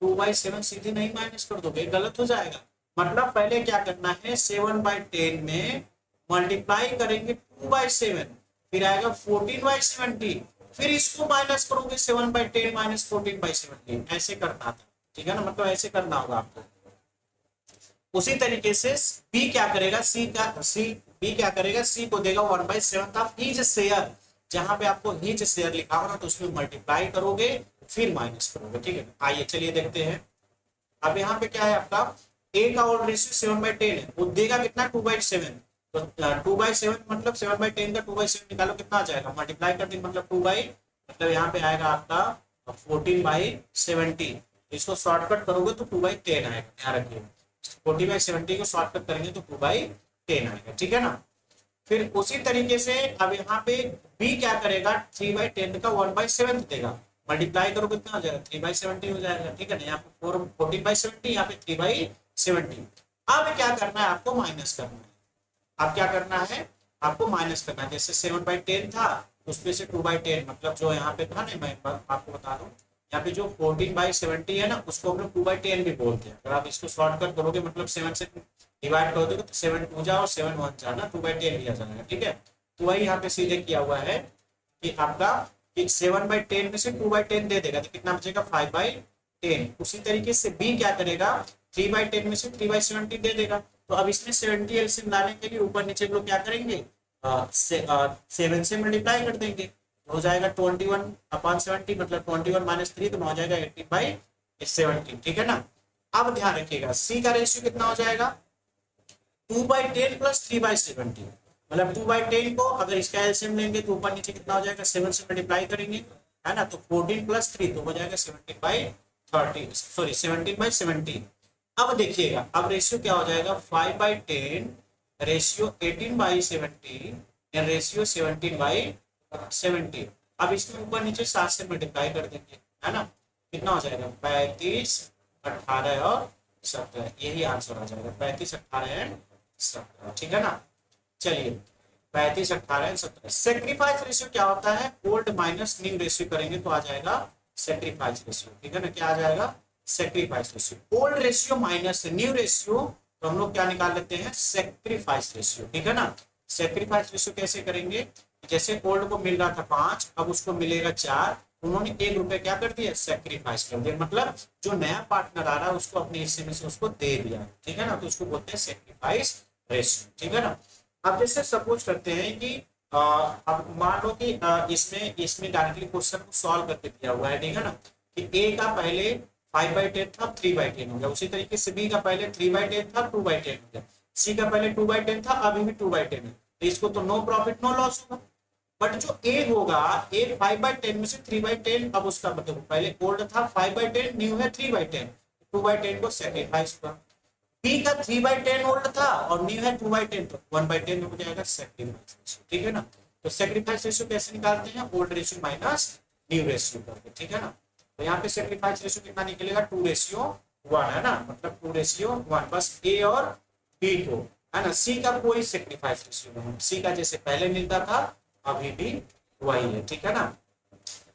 2/7 सीधे नहीं माइनस कर दोगे, गलत हो जाएगा। मतलब पहले क्या करना है, 7/10 में मल्टीप्लाई करेंगे 2/7, फिर आएगा 14/70, फिर इसको माइनस करोगे 7/10 माइनस 14/70, ऐसे करना था, ठीक है ना, मतलब ऐसे करना होगा आपको। उसी तरीके से बी क्या करेगा, बी क्या करेगा, सी को देगा 1/7 ऑफ हीज शेयर, जहां पे आपको हीज शेयर लिखा होगा तो उसमें मल्टीप्लाई करोगे फिर माइनस करोगे, ठीक है। आइए चलिए देखते हैं। अब यहाँ पे क्या है आपका, ए का ओल्ड रेशियो 7/10 है, वो देगा कितना 2/7, तो 2/7 मतलब 7/10 का 2/7 निकालो कितना आ जाएगा, मल्टीप्लाई कर देंगे मतलब 2 बाई, मतलब यहाँ पे आएगा आपका 14/70, इसको शॉर्टकट करोगे तो 2/10 आएगा, ध्यान रखिए 40/70 को शॉर्टकट करेंगे तो 2/10 आएगा, ठीक है ना। फिर उसी तरीके से अब यहाँ पे बी क्या करेगा, 3/10 का 1/7 देगा, मल्टीप्लाई करो कितना हो जाएगा 3/70 हो जाएगा, ठीक है ना। यहाँ पे 14/70, यहाँ पे 3/70। अब क्या करना है आपको, माइनस करना है। अब क्या करना है आपको, माइनस करना है। जैसे 7/10 था उसमें से 2/10, मतलब जो यहाँ पे था ना, मैं आपको बता दूं यहाँ पे जो 14/70 है ना, उसको हम लोग 2/10 भी बोलते हैं। अगर आप इसको शॉर्टकट करोगे मतलब 7 से डिवाइड कर दोगे तो 7 2 जा और 7 1 जा ना, 2/10 लिया जाएगा, ठीक है। तो वही यहाँ पे सीधे किया हुआ है कि आपका 7/10 में से 2/10 दे देगा तो कितना बचेगा 5/10। उसी तरीके से बी क्या करेगा, 3/10 में से 3/70 दे देगा, तो अब इसमें 70 एलसीएम लाने के लिए ऊपर नीचे लोग क्या करेंगे, 7 से मल्टीप्लाई कर देंगे, हो जाएगा 21/70, मतलब 21 माइनस 3 तो हो जाएगा 18/17, ठीक है ना। अब ध्यान रखिएगा सी का रेशियो कितना हो जाएगा, 2/10 प्लस 3/70, मतलब 2/10 को अगर इसका एलसीएम लेंगे तो ऊपर नीचे कितना हो जाएगा, 7 से मल्टीप्लाई करेंगे, है ना, तो 14 प्लस 3 तो हो जाएगा 17/30, सॉरी 17/70। अब देखिएगा अब रेशियो क्या हो जाएगा, 5/10 रेशियो 18/70 एंड रेशियो 17/70। अब इसमें ऊपर नीचे 7 से मल्टीप्लाई कर देंगे, है ना, कितना हो जाएगा 35, 18 और 17, यही आंसर आ जाएगा 35, 18 एंड 17, ठीक है ना। चलिए 35, 18 एंड 17। सेक्रीफाइस रेशियो क्या होता है, ओल्ड माइनस न्यू रेशियो करेंगे तो आ जाएगा सेक्रीफाइस रेशियो, ठीक है ना। क्या आ जाएगा, sacrifice ratio. Old ratio minus new ratio, तो हम लोग क्या निकाल लेते हैं, सेक्रीफाइस रेशियो, ठीक है ना। सेक्रीफाइस रेशियो कैसे करेंगे, जैसे ओल्ड को मिल रहा था 5, अब उसको मिलेगा 4, उन्होंने 1 रुपए क्या कर दिया, सेक्रीफाइस कर दिया, मतलब जो नया पार्टनर आ रहा है उसको अपने हिस्से में से उसको दे दिया, ठीक है ना, तो उसको बोलते हैं सेक्रीफाइस रेशियो, ठीक है ना। अब जैसे सपोज करते हैं कि अब मान लो कि इसमें इसमें डायरेक्टली क्वेश्चन को सॉल्व करके दिया हुआ है, ठीक है ना, कि ए का पहले 5/10 था 3/10 हो गया, उसी तरीके से बी का पहले 3/10 था 2/10 हो गया, सी का पहले 2/10 था अभी भी 2/10 है, तो इसको तो नो प्रॉफिट नो लॉस होगा। बट जो ए होगा, ए 5/10 में से 3/10, अब उसका मतलब पहले ओल्ड था 5/10, न्यू है 3/10, 2/10 को सेक्रीफाइस हुआ। बी का 3/10 ओल्ड था और न्यू है 2/10, तो 1/10 हो जाएगा सेक्रीफाइस, ठीक है ना। तो सेक्रीफाइस रेशियो कैसे निकालते हैं, old ratio minus new ratio करके, ठीक है ना। तो यहाँ पे सेक्रीफाइस रेशियो कितना निकलेगा, 2:1 है ना, मतलब 2:1, बस ए और बी को, है ना। सी का कोई सेक्रीफाइस रेशियो नहीं, सी का जैसे पहले मिलता था अभी भी वही है, ठीक है ना।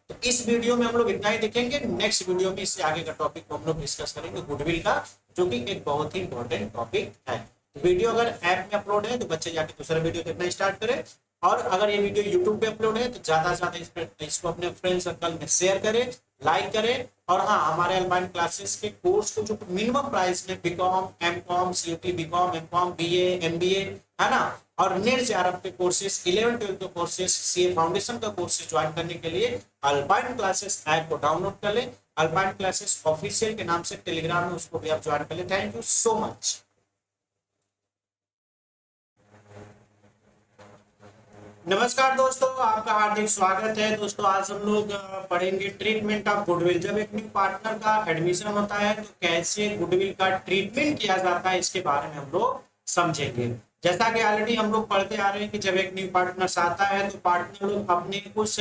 तो इस वीडियो में हम लोग इतना ही देखेंगे, नेक्स्ट वीडियो में इससे आगे का टॉपिक को हम लोग डिस्कस करेंगे गुडविल का, जो कि एक बहुत ही इंपॉर्टेंट टॉपिक है। वीडियो अगर ऐप में अपलोड है तो बच्चे जाके दूसरा वीडियो देखना स्टार्ट करें, और अगर ये वीडियो यूट्यूब पे अपलोड है तो ज्यादा से ज्यादा इसको अपने फ्रेंड सर्कल में शेयर करें, लाइक करें। और हाँ, हमारे अल्पाइन क्लासेस के कोर्स को जो मिनिमम प्राइस में BCom, MCom, CUET, BCom, MCom, BA, MBA, है ना, और नेट जेआरएफ के कोर्सेज 11-12 के कोर्सेज, सीए फाउंडेशन का कोर्सेज ज्वाइन करने के लिए अल्पाइन क्लासेस ऐप को डाउनलोड कर ले। अल्पाइन क्लासेस ऑफिशियल के नाम से टेलीग्राम में, उसको भी आप ज्वाइन कर ले। Thank you so much. नमस्कार दोस्तों, आपका हार्दिक स्वागत है। दोस्तों आज हम लोग पढ़ेंगे ट्रीटमेंट ऑफ गुडविल। जब एक न्यू पार्टनर का एडमिशन होता है तो कैसे गुडविल का ट्रीटमेंट किया जाता है, इसके बारे में हम लोग समझेंगे। जैसा कि ऑलरेडी हम लोग पढ़ते आ रहे हैं कि जब एक न्यू पार्टनर आता है तो पार्टनर लोग अपने कुछ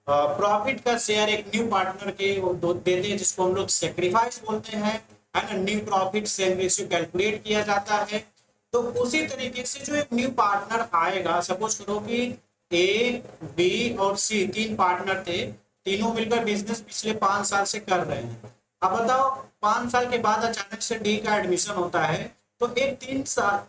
प्रॉफिट का शेयर एक न्यू पार्टनर के देते हैं, जिसको हम लोग सेक्रीफाइस बोलते हैं, है ना। New profit share ratio calculate किया जाता है। तो उसी तरीके से जो एक न्यू पार्टनर आएगा, सपोज करो कि ए, बी और सी 3 पार्टनर थे, तीनों मिलकर बिजनेस पिछले 5 साल से कर रहे हैं। अब बताओ 5 साल के बाद अचानक से डी का एडमिशन होता है, तो एक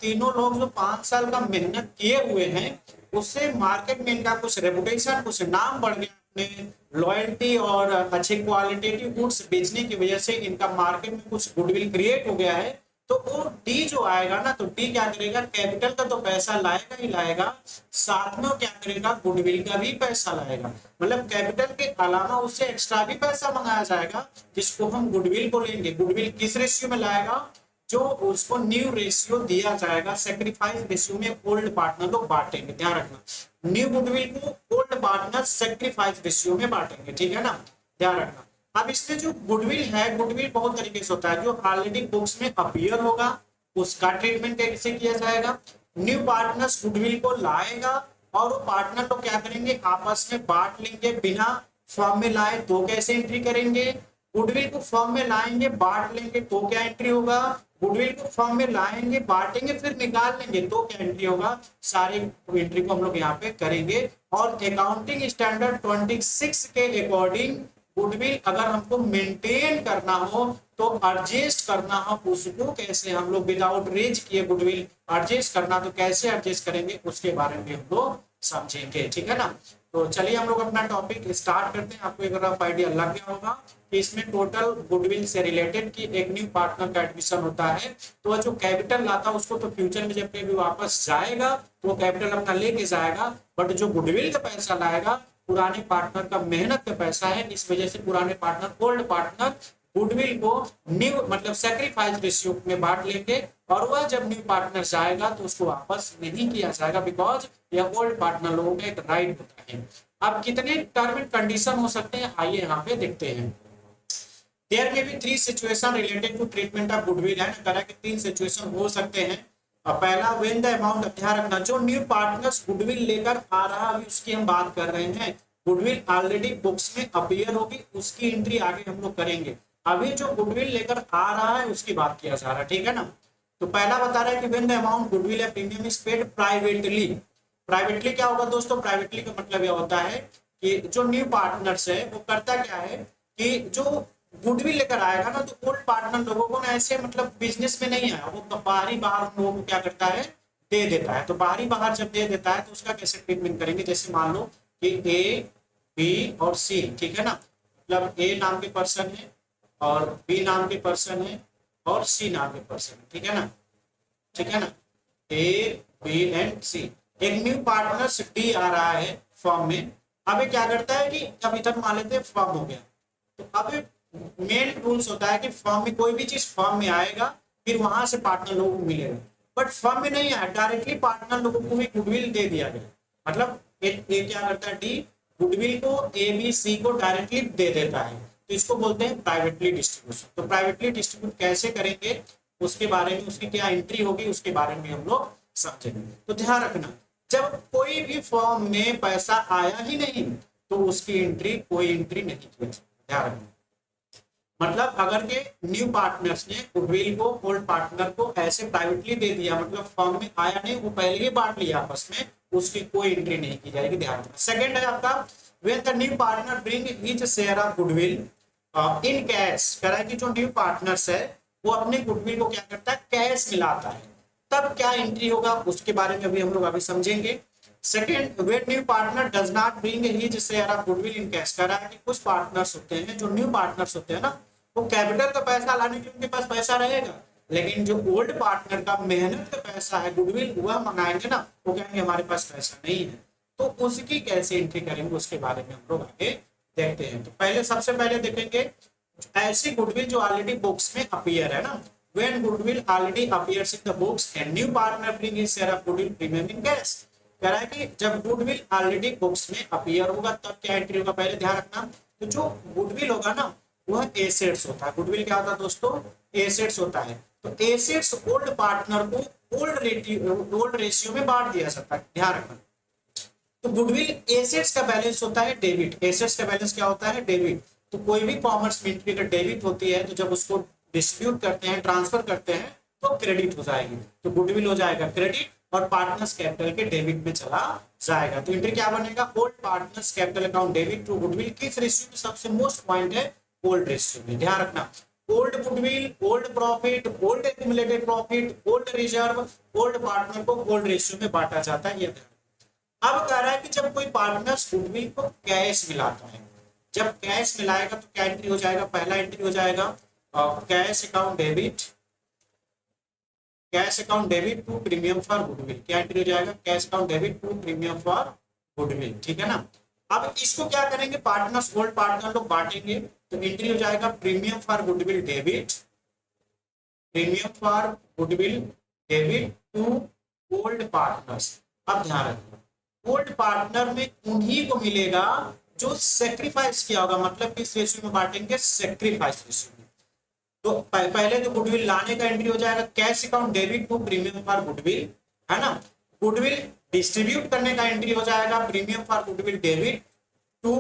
तीनों लोग जो 5 साल का मेहनत किए हुए हैं, उससे मार्केट में इनका कुछ रेपुटेशन, कुछ नाम बढ़ गया। अपने लॉयल्टी और अच्छे क्वालिटेटिव गुड्स बेचने की वजह से इनका मार्केट में कुछ गुडविल क्रिएट हो गया है। तो वो डी जो आएगा ना, तो डी क्या करेगा, कैपिटल का तो पैसा लाएगा ही लाएगा, साथ में क्या करेगा, गुडविल का भी पैसा लाएगा। मतलब कैपिटल के अलावा उससे एक्स्ट्रा भी पैसा मंगाया जाएगा, जिसको हम गुडविल बोलेंगे। गुडविल किस रेशियो में लाएगा, जो उसको न्यू रेशियो दिया जाएगा, सेक्रीफाइस रेशियो में ओल्ड पार्टनर लोग बांटेंगे। ध्यान रखना, न्यू गुडविल को ओल्ड पार्टनर सेक्रीफाइस रेशियो में बांटेंगे, ठीक है ना, ध्यान रखना। अब इसमें जो गुडविल है, गुडविल बहुत तरीके से होता है। जो ऑलरेडी बुक्स में अपीयर होगा उसका ट्रीटमेंट कैसे किया जाएगा। न्यू पार्टनर्स गुडविल को लाएगा और वो पार्टनर तो क्या करेंगे, आपस में बांट लेंगे। बिना फॉर्म में लाए तो कैसे एंट्री करेंगे, गुडविल को फॉर्म में लाएंगे, बांट लेंगे तो क्या एंट्री होगा, गुडविल को फॉर्म में लाएंगे, बांटेंगे, फिर निकाल लेंगे तो क्या एंट्री होगा। सारी एंट्री को हम लोग यहाँ पे करेंगे। और अकाउंटिंग स्टैंडर्ड 26 के अकॉर्डिंग गुडविल अगर हमको मेंटेन करना हो, तो एडजस्ट करना हो उसको कैसे, हम लोग विदाउट रेज किए गुडविल एडजस्ट करना, तो कैसे एडजस्ट करेंगे उसके बारे में हम लोग समझेंगे, ठीक है ना। तो चलिए हम लोग अपना टॉपिक स्टार्ट करते हैं। आपको एक रफ आइडिया लग गया होगा कि इसमें टोटल गुडविल से रिलेटेड कि एक न्यू पार्टनर का एडमिशन होता है, तो जो कैपिटल लाता है उसको तो फ्यूचर में जब कभी वापस जाएगा तो वो कैपिटल अपना लेके जाएगा, बट जो गुडविल का पैसा लाएगा पुराने पार्टनर का मेहनत का पैसा है। इस वजह से पुराने पार्टनर, ओल्ड पार्टनर गुडविल को न्यू मतलब सेक्रीफाइस रेशियो में बांट लेंगे, और वह जब न्यू पार्टनर जाएगा तो उसको वापस नहीं किया जाएगा, बिकॉज यह ओल्ड पार्टनर लोगों का एक राइट होता है। अब कितने टर्म एंड कंडीशन हो सकते हैं, आइए यहाँ पे देखते हैं। देयर में भी 3 situation related to treatment of goodwill है, तरह के 3 सिचुएशन हो सकते हैं। पहला, व्हेन द अमाउंट, ध्यान रखना, जो न्यू पार्टनर्स गुडविल लेकर आ रहा है उसकी हम बात कर रहे हैं। गुडविल ऑलरेडी बुक्स में अपीयर होगी, उसकी एंट्री आगे हम लोग करेंगे। अभी जो गुडविल लेकर आ रहा है उसकी बात किया जा रहा है, ठीक है ना। तो पहला बता रहा है कि व्हेन द अमाउंट गुडविल या premium is paid privately. Privately क्या होगा दोस्तों, प्राइवेटली का मतलब यह होता है कि जो न्यू पार्टनर्स है वो करता क्या है कि जो गुडविल लेकर आएगा ना, तो ओल्ड पार्टनर लोगों को ना ऐसे मतलब बिजनेस में नहीं आया, वो बाहर उन लोगों को क्या करता है, दे देता है। तो बाहर जब दे देता है तो उसका कैसे ट्रीटमेंट करेंगे, जैसे मान लो कि ए, बी और सी, ठीक है ना, मतलब ए नाम के पर्सन है और बी नाम के पर्सन है और सी नाम के पर्सन है, ठीक है ना, ठीक है ना, ए, बी एंड सी। एक न्यू पार्टनर डी आ रहा है फॉर्म में। अब ये क्या करता है कि अब इधर मान लेते हैं फॉर्म हो गया, तो अब मेन रूल्स होता है कि फॉर्म में कोई भी चीज फॉर्म में आएगा फिर वहां से पार्टनर लोगों को मिलेगा, बट फॉर्म में नहीं आया, डायरेक्टली पार्टनर लोगों को ही गुडविल दे दिया गया। मतलब ए क्या करता है, डी गुडविल को ए, बी, सी को डायरेक्टली दे देता है, तो इसको बोलते हैं प्राइवेटली डिस्ट्रीब्यूशन। तो प्राइवेटली डिस्ट्रीब्यूट कैसे करेंगे उसके बारे में, उसकी क्या एंट्री होगी उसके बारे में हम लोग समझेंगे। तो ध्यान रखना, जब कोई भी फॉर्म में पैसा आया ही नहीं तो उसकी एंट्री, कोई एंट्री नहीं की, ध्यान रखना। मतलब अगर के न्यू पार्टनर्स ने गुडविल को ओल्ड पार्टनर को ऐसे प्राइवेटली दे दिया, मतलब फॉर्म में आया नहीं, वो पहले ही बांट लिया आपस में, उसकी कोई एंट्री नहीं की जाएगी, ध्यान रखना। सेकंड है आपका, when the new partner bring his share of goodwill in cash. कह रहा है कि जो न्यू पार्टनर्स है वो अपने गुडविल को क्या करता है, कैश मिलाता है, तब क्या एंट्री होगा उसके बारे में अभी हम लोग अभी समझेंगे। Second, when new partner does not bring his share of goodwill in cash. कह रहा है कि कुछ पार्टनर्स होते हैं, जो न्यू पार्टनर्स होते हैं ना, वो कैपिटल का पैसा लाने के लिए उनके पास पैसा रहेगा, लेकिन जो ओल्ड पार्टनर का मेहनत का पैसा है, गुडविल, वह मंगाएंगे ना, वो कहेंगे हमारे पास पैसा नहीं है, तो उसकी कैसे एंट्री करेंगे उसके बारे में हम लोग आगे देखते हैं। तो पहले सबसे पहले देखेंगे ऐसी गुडविल जो ऑलरेडी बुक्स में अपीयर है ना, when goodwill already appears in the books and new partner bring his share of goodwill premium in cash। कह रहा है कि जब गुडविल ऑलरेडी बुक्स में अपीयर होगा तब क्या एंट्री होगा, पहले ध्यान रखना। तो जो गुडविल होगा ना वह एसेट्स होता है। गुडविल क्या होता है दोस्तों, एसेट्स होता है। तो एसेट्स ओल्ड पार्टनर को ओल्ड रेशियो में बांट दिया जाता है, ध्यान रखना। तो गुडविल एसेट्स का बैलेंस होता है डेबिट। एसेट्स का बैलेंस क्या होता है, डेबिट। तो कोई भी कॉमर्स में एंट्री अगर डेबिट होती है तो जब उसको डिस्ट्रीब्यूट करते हैं, ट्रांसफर करते हैं, तो क्रेडिट हो जाएगी। तो गुडविल हो जाएगा क्रेडिट और पार्टनर्स कैपिटल के डेबिट में चला जाएगा। तो एंट्री क्या बनेगा, old partners capital account debit to goodwill. किस रेशियो में सबसे मोस्ट पॉइंट है, ओल्ड रेशियो में। ध्यान रखना, old goodwill, old profit, old accumulated profit, old reserve, old partner को ओल्ड रेशियो में बांटा जाता है। ये अब कह रहा है कि जब कोई पार्टनर्स गुडविल को कैश मिलाता है, जब कैश मिलाएगा तो क्या एंट्री हो जाएगा, पहला एंट्री हो जाएगा cash account debit, cash account debit to premium for goodwill. क्या एंट्री हो जाएगा, cash account debit to premium for goodwill, ठीक है ना। अब इसको क्या करेंगे, पार्टनर्स ओल्ड पार्टनर लोग बांटेंगे, तो एंट्री हो जाएगा premium for goodwill debit, premium for goodwill debit to old partners. अब ध्यान रखना, ओल्ड पार्टनर में उन्हीं को मिलेगा जो सेक्रीफाइस किया होगा, मतलब किस रेशियो में बांटेंगे, सेक्रीफाइस रेशियो में। तो पहले तो गुडविल लाने का एंट्री हो जाएगा cash account debit to premium for goodwill, है ना। गुडविल डिस्ट्रीब्यूट करने का एंट्री हो जाएगा premium for goodwill debit to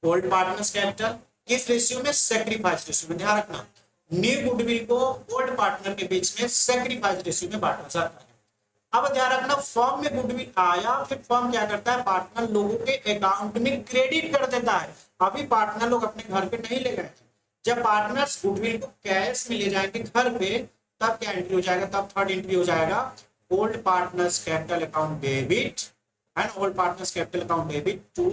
old partners capital. किस रेशियो में, सेक्रीफाइस रेशियो में। ध्यान रखना, न्यू गुडविल को ओल्ड पार्टनर के बीच में सेक्रीफाइस रेशियो में बांटा जाता है। अब ध्यान रखना, फॉर्म में गुडविल आया, फिर फॉर्म क्या करता है, पार्टनर लोगों के अकाउंट में क्रेडिट कर देता है। अभी पार्टनर लोग अपने घर पे नहीं ले गए थे, जब पार्टनर्स गुडविल को कैश में ले जाएंगे घर पे, तब क्या एंट्री हो जाएगा, तब थर्ड एंट्री हो जाएगा old partners capital account debit, है ना, old partners capital account debit to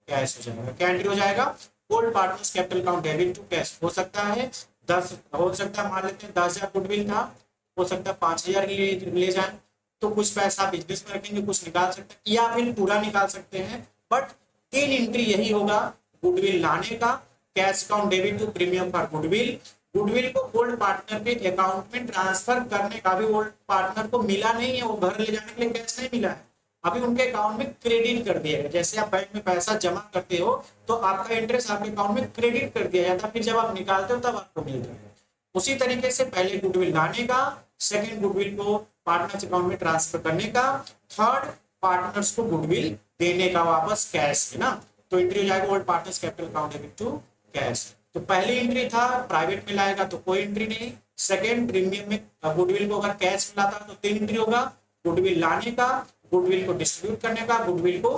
cash हो जाएगा। क्या एंट्री हो जाएगा, old partners capital account debit to cash. हो सकता है 10, हो सकता है मान लेते हैं 10,000 गुडविल था, हो सकता है 5,000 ले जाए, तो कुछ पैसा बिजनेस में रखेंगे, कुछ निकाल सकते हैं या फिर पूरा निकाल सकते हैं। बट 3 एंट्री यही होगा, गुडविल लाने का, cash account debit to premium for goodwill, goodwill को ओल्ड पार्टनर के अकाउंट में ट्रांसफर करने का। भी ओल्ड पार्टनर को मिला नहीं है, वो घर ले जाने के लिए कैश नहीं मिला है, अभी उनके अकाउंट में क्रेडिट कर दिया गया। जैसे आप बैंक में पैसा जमा करते हो तो आपका इंटरेस्ट आपके अकाउंट में क्रेडिट कर दिया जाता है, फिर जब आप निकालते हो तब आपको मिलता है। उसी तरीके से पहले गुडविल लाने का, सेकंड गुडविल को पार्टनर्स अकाउंट में ट्रांसफर करने का, थर्ड पार्टनर्स को गुडविल देने का वापस कैश में ना। तो एंट्री हो जाएगा old partners capital account debit to cash. तो पहली एंट्री था प्राइवेट में लाएगा तो कोई एंट्री नहीं, सेकंड प्रीमियम में गुडविल को अगर कैश में लाता तो 3 एंट्री होगा, गुडविल लाने का, गुडविल को डिस्ट्रीब्यूट करने का, गुडविल को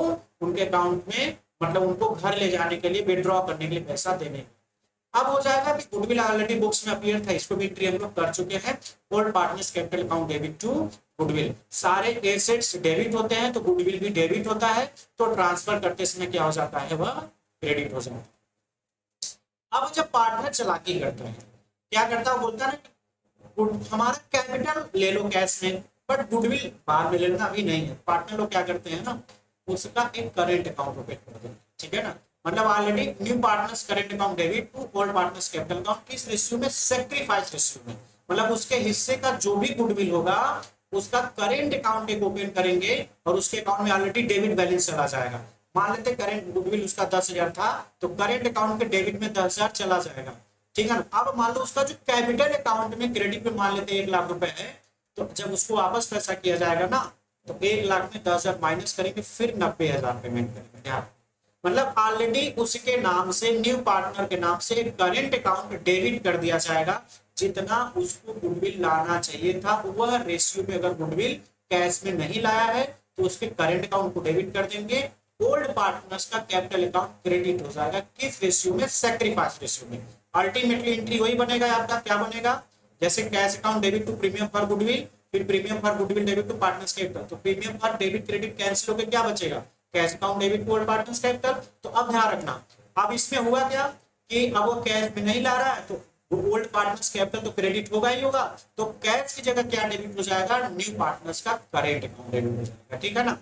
उनके अकाउंट में, मतलब उनको घर ले जाने के लिए, विड्रॉ करने के लिए पैसा देने का। अब हो जाएगा कि गुडविल ऑलरेडी बुक्स में अपीयर था, इसको भी एंट्री हम लोग कर चुके हैं, old partners capital account debit to goodwill. सारे एसेट्स डेबिट होते हैं तो गुडविल भी डेबिट होता है, तो ट्रांसफर करते समय क्या हो जाता है, वह क्रेडिट हो जाता है। अब जब पार्टनर चालाकी करता है, क्या करता है, बोलता है हमारा कैपिटल ले लो कैश में, बट गुडविल बाद में लेना, अभी नहीं है। पार्टनर लोग क्या करते हैं ना, उसका एक करेंट अकाउंट ओपन कर देते हैं, ठीक है ना। मतलब already new partners current account debit to old partners capital account, किस रेशियो में, सेक्रीफाइस रेशियो में। मतलब उसके हिस्से का जो भी गुडविल होगा उसका करेंट अकाउंट एक ओपन करेंगे और उसके अकाउंट में ऑलरेडी डेबिट बैलेंस चला जाएगा। मान लेते करेंट गुडविल उसका 10,000 था, तो करेंट अकाउंट के डेबिट में 10,000 चला जाएगा, ठीक है ना। अब मान लो उसका जो कैपिटल अकाउंट में क्रेडिट में मान लेते 1 लाख रुपए है, तो जब उसको वापस पैसा किया जाएगा ना, तो 1 लाख में 10,000 माइनस करेंगे, फिर 90,000 पेमेंट करेंगे। मतलब ऑलरेडी उसके नाम से, न्यू पार्टनर के नाम से करेंट अकाउंट डेबिट कर दिया जाएगा। जितना उसको गुडविल लाना चाहिए था वह रेशियो में अगर गुडविल कैश में नहीं लाया है तो उसके करेंट अकाउंट को डेबिट कर देंगे, ओल्ड पार्टनर्स का कैपिटल अकाउंट क्रेडिट हो जाएगा। किस रेशियो में, सेक्रीफाइस रेशियो में। अल्टीमेटली एंट्री वही बनेगा आपका, क्या बनेगा, जैसे cash account debit to premium for goodwill, फिर premium for goodwill debit to partners capital. तो premium for debit credit cancel होकर क्या बचेगा, cash account debit to old partners capital. तो अब ध्यान रखना, अब इसमें हुआ क्या कि अब वो कैश में नहीं ला रहा है, तो ओल्ड पार्टनर्स कैपिटल तो क्रेडिट होगा ही होगा, तो कैश की जगह क्या डेबिट हो जाएगा, न्यू पार्टनर्स का करेंट अकाउंट डेबिट हो जाएगा, ठीक है ना।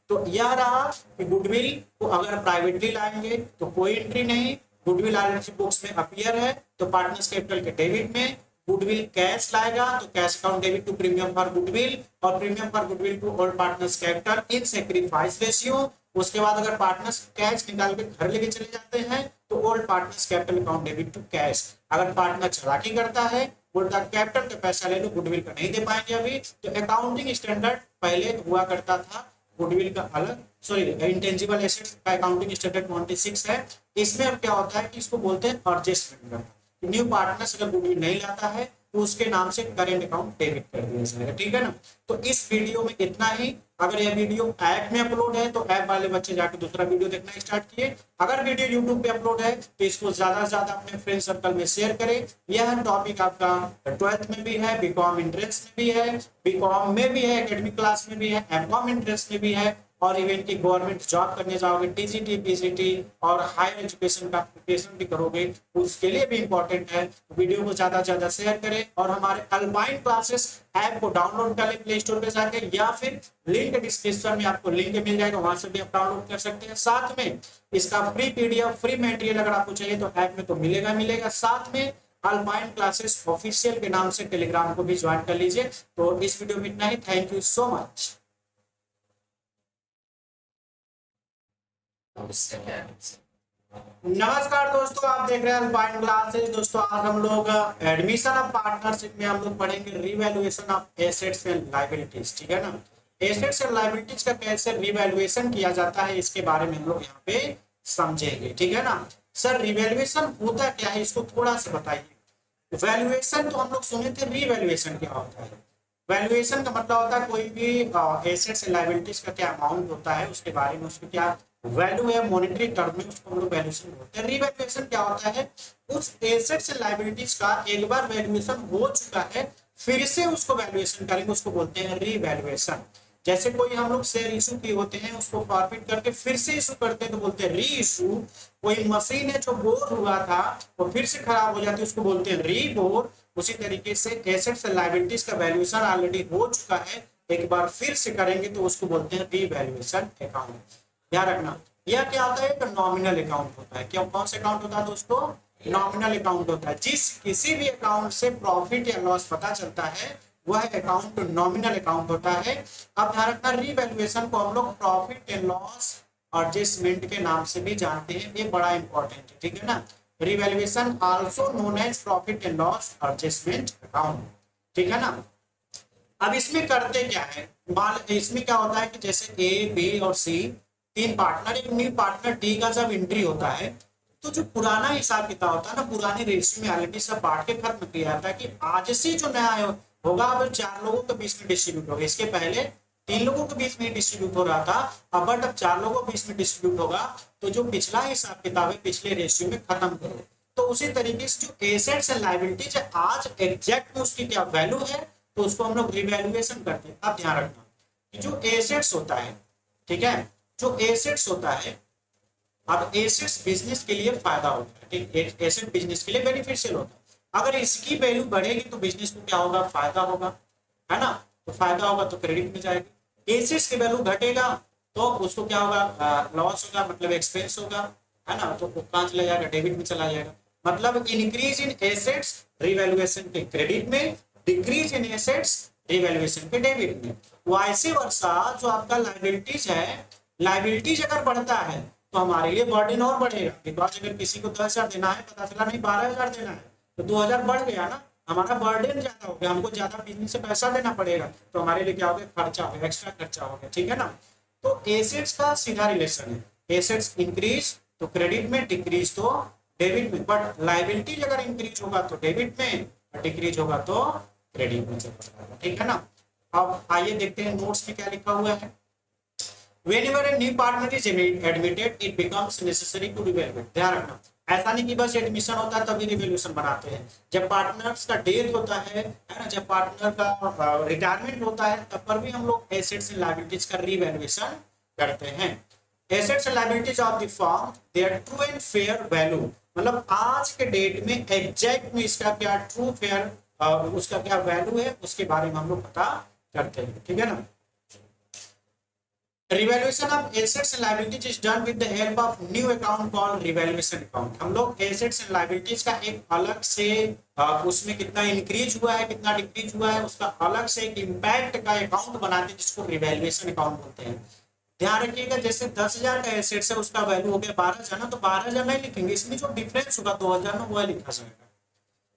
तो यह रहा कि गुडविल को अगर प्राइवेटली लाएंगे तो कोई एंट्री नहीं, गुडविल ऑलरेडी बुक्स में अपीयर है तो पार्टनर्स कैपिटल के डेबिट में, गुडविल कैश लाएगा तो cash account debit to premium for goodwill और premium for goodwill to old partners capital in sacrifice ratio. उसके बाद अगर पार्टनर्स कैश निकाल के घर लेके चले जाते हैं तो old partners capital account debit to cash. अगर पार्टनर चालाकी करता है, बोलता कैपिटल का पैसा ले लो, गुडविल का नहीं दे पाएंगे अभी, तो अकाउंटिंग स्टैंडर्ड पहले हुआ करता था गुडविल का अलग, सॉरी इंटेंजिबल एसेट्स का अकाउंटिंग स्टैंडर्ड 26 है। इसमें अब क्या होता है कि इसको बोलते हैं एडजस्टमेंट। न्यू पार्टनर्स अगर गुडविल नहीं लाता है तो उसके नाम से करेंट अकाउंट डेबिट कर दिया जाएगा, ठीक है ना। तो इस वीडियो में इतना ही। अगर यह वीडियो ऐप में अपलोड है तो ऐप वाले बच्चे जाकर दूसरा वीडियो देखना स्टार्ट किए। अगर वीडियो यूट्यूब पे अपलोड है तो इसको ज्यादा से ज्यादा अपने फ्रेंड सर्कल में शेयर करें। यह टॉपिक आपका 12th में भी है, बीकॉम एंट्रेंस में भी है, बीकॉम में भी है, एकेडमिक क्लास में भी है, एमकॉम एंट्रेंस में भी है, और इवन की गवर्नमेंट जॉब करने जाओगे, टीजीटी, पीजीटी और हायर एजुकेशन का प्रिपरेशन भी करोगे, उसके लिए भी इंपॉर्टेंट है। वीडियो को ज्यादा से ज्यादा शेयर करें और हमारे अल्पाइन क्लासेस ऐप को डाउनलोड कर ले प्ले स्टोर पे जाके, या फिर लिंक डिस्क्रिप्शन में आपको लिंक मिल जाएगा, वहां से भी आप डाउनलोड कर सकते हैं। साथ में इसका फ्री पीडीएफ, फ्री मटेरियल अगर आपको चाहिए तो ऐप में तो मिलेगा। साथ में अल्पाइन क्लासेस ऑफिशियल के नाम से टेलीग्राम को भी ज्वाइन कर लीजिए। तो इस वीडियो में इतना ही। Thank you so much. नमस्कार दोस्तों, आप देख रहे हैं अल्पाइन क्लासेस। दोस्तों आज हम लोग एडमिशन ऑफ पार्टनरशिप में हम लोग पढ़ेंगे revaluation of assets and liabilities, ठीक है ना। एसेट्स एंड लायबिलिटीज का कैसे रिवैल्यूएशन किया जाता है इसके बारे में हम लोग यहाँ पे समझेंगे, ठीक है ना। सर रिवैल्यूएशन होता क्या है, इसको थोड़ा सा बताइए। वैल्यूएशन तो हम लोग सुने थे, रिवैल्यूएशन क्या होता है। वैल्यूएशन का मतलब होता है कोई भी एसेट्स एंड लायबिलिटीज का क्या अमाउंट होता है उसके बारे में, उसकी क्या वैल्यू है मॉनेटरी टर्म में, उसको हम लोग वैल्यूएशन बोलते हैं। रिवैल्यूएशन क्या होता है, उस एसेट्स एंड लायबिलिटीज का एक बार वैल्यूएशन हो चुका है फिर से उसको वैल्यूएशन करेंगे, उसको बोलते हैं रिवैल्यूएशन। जैसे कोई हम लोग शेयर इशू किए होते हैं उसको फॉरफिट करके फिर से इशू करते हैं तो बोलते हैं री इशू। कोई मशीन है जो बोर हुआ था वो फिर से खराब हो जाती है उसको बोलते हैं री बोर। उसी तरीके से एसेट्स एंड लायबिलिटीज का वैल्यूएशन ऑलरेडी हो चुका है, एक बार फिर से करेंगे तो उसको बोलते हैं रीवैल्यूएशन अकाउंट। ध्यान रखना, यह क्या होता है, एक नॉमिनल अकाउंट होता है। क्या कौन सा अकाउंट होता है दोस्तों, नॉमिनल अकाउंट होता है। जिस किसी भी अकाउंट से प्रॉफिट या लॉस पता चलता है वह अकाउंट नॉमिनल अकाउंट होता है। अब ध्यान रखना, रीवैल्यूएशन को हम लोग प्रॉफिट एंड लॉस एडजस्टमेंट के नाम से भी जानते हैं, ये बड़ा इंपॉर्टेंट है, ठीक है ना। Revaluation also known as profit and loss adjustment account, ठीक है ना। अब इसमें करते क्या है, इसमें क्या होता है कि जैसे ए, बी और सी तीन पार्टनर, एक न्यू पार्टनर डी का जब एंट्री होता है तो जो पुराना हिसाब किताब होता है ना, पुराने रेशियो में ऑलरेडी सब बांट के खत्म किया जाता है कि आज से जो नया होगा अब 4 लोगों के बीच में डिस्ट्रीब्यूट होगा। इसके पहले 3 लोगों के बीच में डिस्ट्रीब्यूट हो रहा था, अब बट अब 4 लोगों के बीच में डिस्ट्रीब्यूट होगा। तो जो पिछला हिसाब किताब है पिछले रेशियो में खत्म करो। तो उसी तरीके से जो एसेट्स एंड लायबिलिटीज है आज एग्जैक्ट में उसकी क्या वैल्यू है तो उसको हम लोग रिवैल्यूएशन करते हैं। अब ध्यान रखना कि जो एसेट्स होता है, ठीक है, जो एसेट्स होता है, अब एसेट्स बिजनेस के लिए फायदा होता है, ठीक, एसेट बिजनेस के लिए बेनिफिशियल होता है। अगर इसकी वैल्यू बढ़ेगी तो बिजनेस को क्या होगा, फायदा होगा, है ना। तो फायदा होगा तो क्रेडिट में जाएगी। एसेट्स की वैल्यू घटेगा तो उसको क्या होगा, लॉस होगा, मतलब एक्सपेंस होगा, है ना। तो कहाँ चला जाएगा, डेबिट में चला जाएगा। मतलब इंक्रीज इन एसेट्स रिवैल्यूएशन के क्रेडिट में, डिक्रीज इन एसेट्स रिवैल्यूएशन के डेबिट में। वाइस वर्सा जो आपका लायबिलिटीज है, लायबिलिटीज अगर बढ़ता है तो हमारे लिए बर्डन और बढ़ेगा। बिकॉज अगर किसी को 10,000 देना है, पता चला नहीं 12,000 देना है, तो 2,000 बढ़ गया ना, हमारा बर्डन ज्यादा हो गया, हमको ज्यादा बिजनेस से पैसा देना पड़ेगा, तो हमारे लिए क्या हो गया, खर्चा हो गया, एक्स्ट्रा खर्चा हो गया, ठीक है ना। तो एसेट्स का सीधा रिलेशन है, एसेट्स इंक्रीज तो क्रेडिट में, डिक्रीज तो डेबिट में। बट लायबिलिटीज अगर इंक्रीज होगा तो डेबिट में, डिक्रीज होगा तो क्रेडिट में चला जाएगा, ठीक है ना। अब आइए देखते हैं नोट्स में क्या लिखा हुआ है। Whenever a new partner is admitted, it becomes necessary to revalue. ध्यान रखना, ऐसा नहीं कि बस एडमिशन होता है तभी रिवैल्यूएशन बनाते हैं। जब पार्टनर्स का डेथ होता है ना, जब पार्टनर का रिटायरमेंट होता है तब पर भी हम लोग एसेट्स एंड लायबिलिटीज का रिवैल्यूएशन करते हैं। Assets and liabilities of the firm their true and fair value मतलब आज के डेट में एग्जैक्ट में इसका क्या ट्रू फेयर उसका क्या वैल्यू है उसके बारे में हम लोग पता करते हैं, ठीक है ना। Revaluation of assets and liabilities is done with the help of new account called revaluation account. हम लोग एसेट्स एंड लायबिलिटीज का एक अलग से उसमें कितना इंक्रीज हुआ है कितना डिक्रीज हुआ है उसका अलग से एक इम्पैक्ट का अकाउंट बनाते हैं जिसको रिवैल्यूएशन अकाउंट बोलते हैं। ध्यान रखिएगा जैसे 10,000 का एसेट्स है उसका वैल्यू हो गया 12,000 ना, तो 12,000 नहीं लिखेंगे, इसमें जो डिफरेंस होगा 2,000 में वो लिखा जाएगा।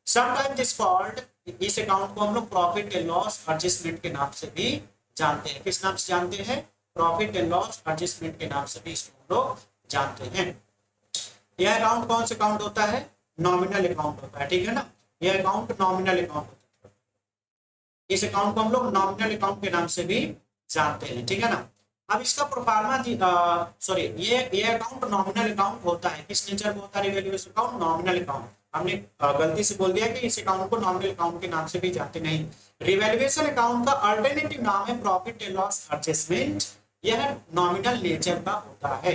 समटाइम दिस कॉल्ड, इस अकाउंट को हम लोग प्रॉफिट एंड लॉस एडजस्टमेंट के नाम से भी जानते हैं। किस नाम से जानते हैं? प्रॉफिट एंड लॉस एडजस्टमेंट के नाम से भी इसको हम लोग जानते हैं। यह अकाउंट कौन सा अकाउंट होता है? नॉमिनल अकाउंट होता है, ठीक है ना। यह अकाउंट नॉमिनल अकाउंट होता है, इस अकाउंट को हम लोग नॉमिनल अकाउंट के नाम से भी जानते हैं, ठीक है ना। अब इसका प्रोफार्मा सॉरी ये अकाउंट नॉमिनल अकाउंट होता है, किस नेचर का होता है? Revaluation account nominal account. हमने गलती से बोल दिया कि इस अकाउंट को नॉमिनल अकाउंट के नाम से भी जानते नहीं। रिवैल्यूएशन अकाउंट का अल्टरनेटिव नाम है प्रॉफिट एंड लॉस एडजस्टमेंट। यह नॉमिनल नेचर का होता है,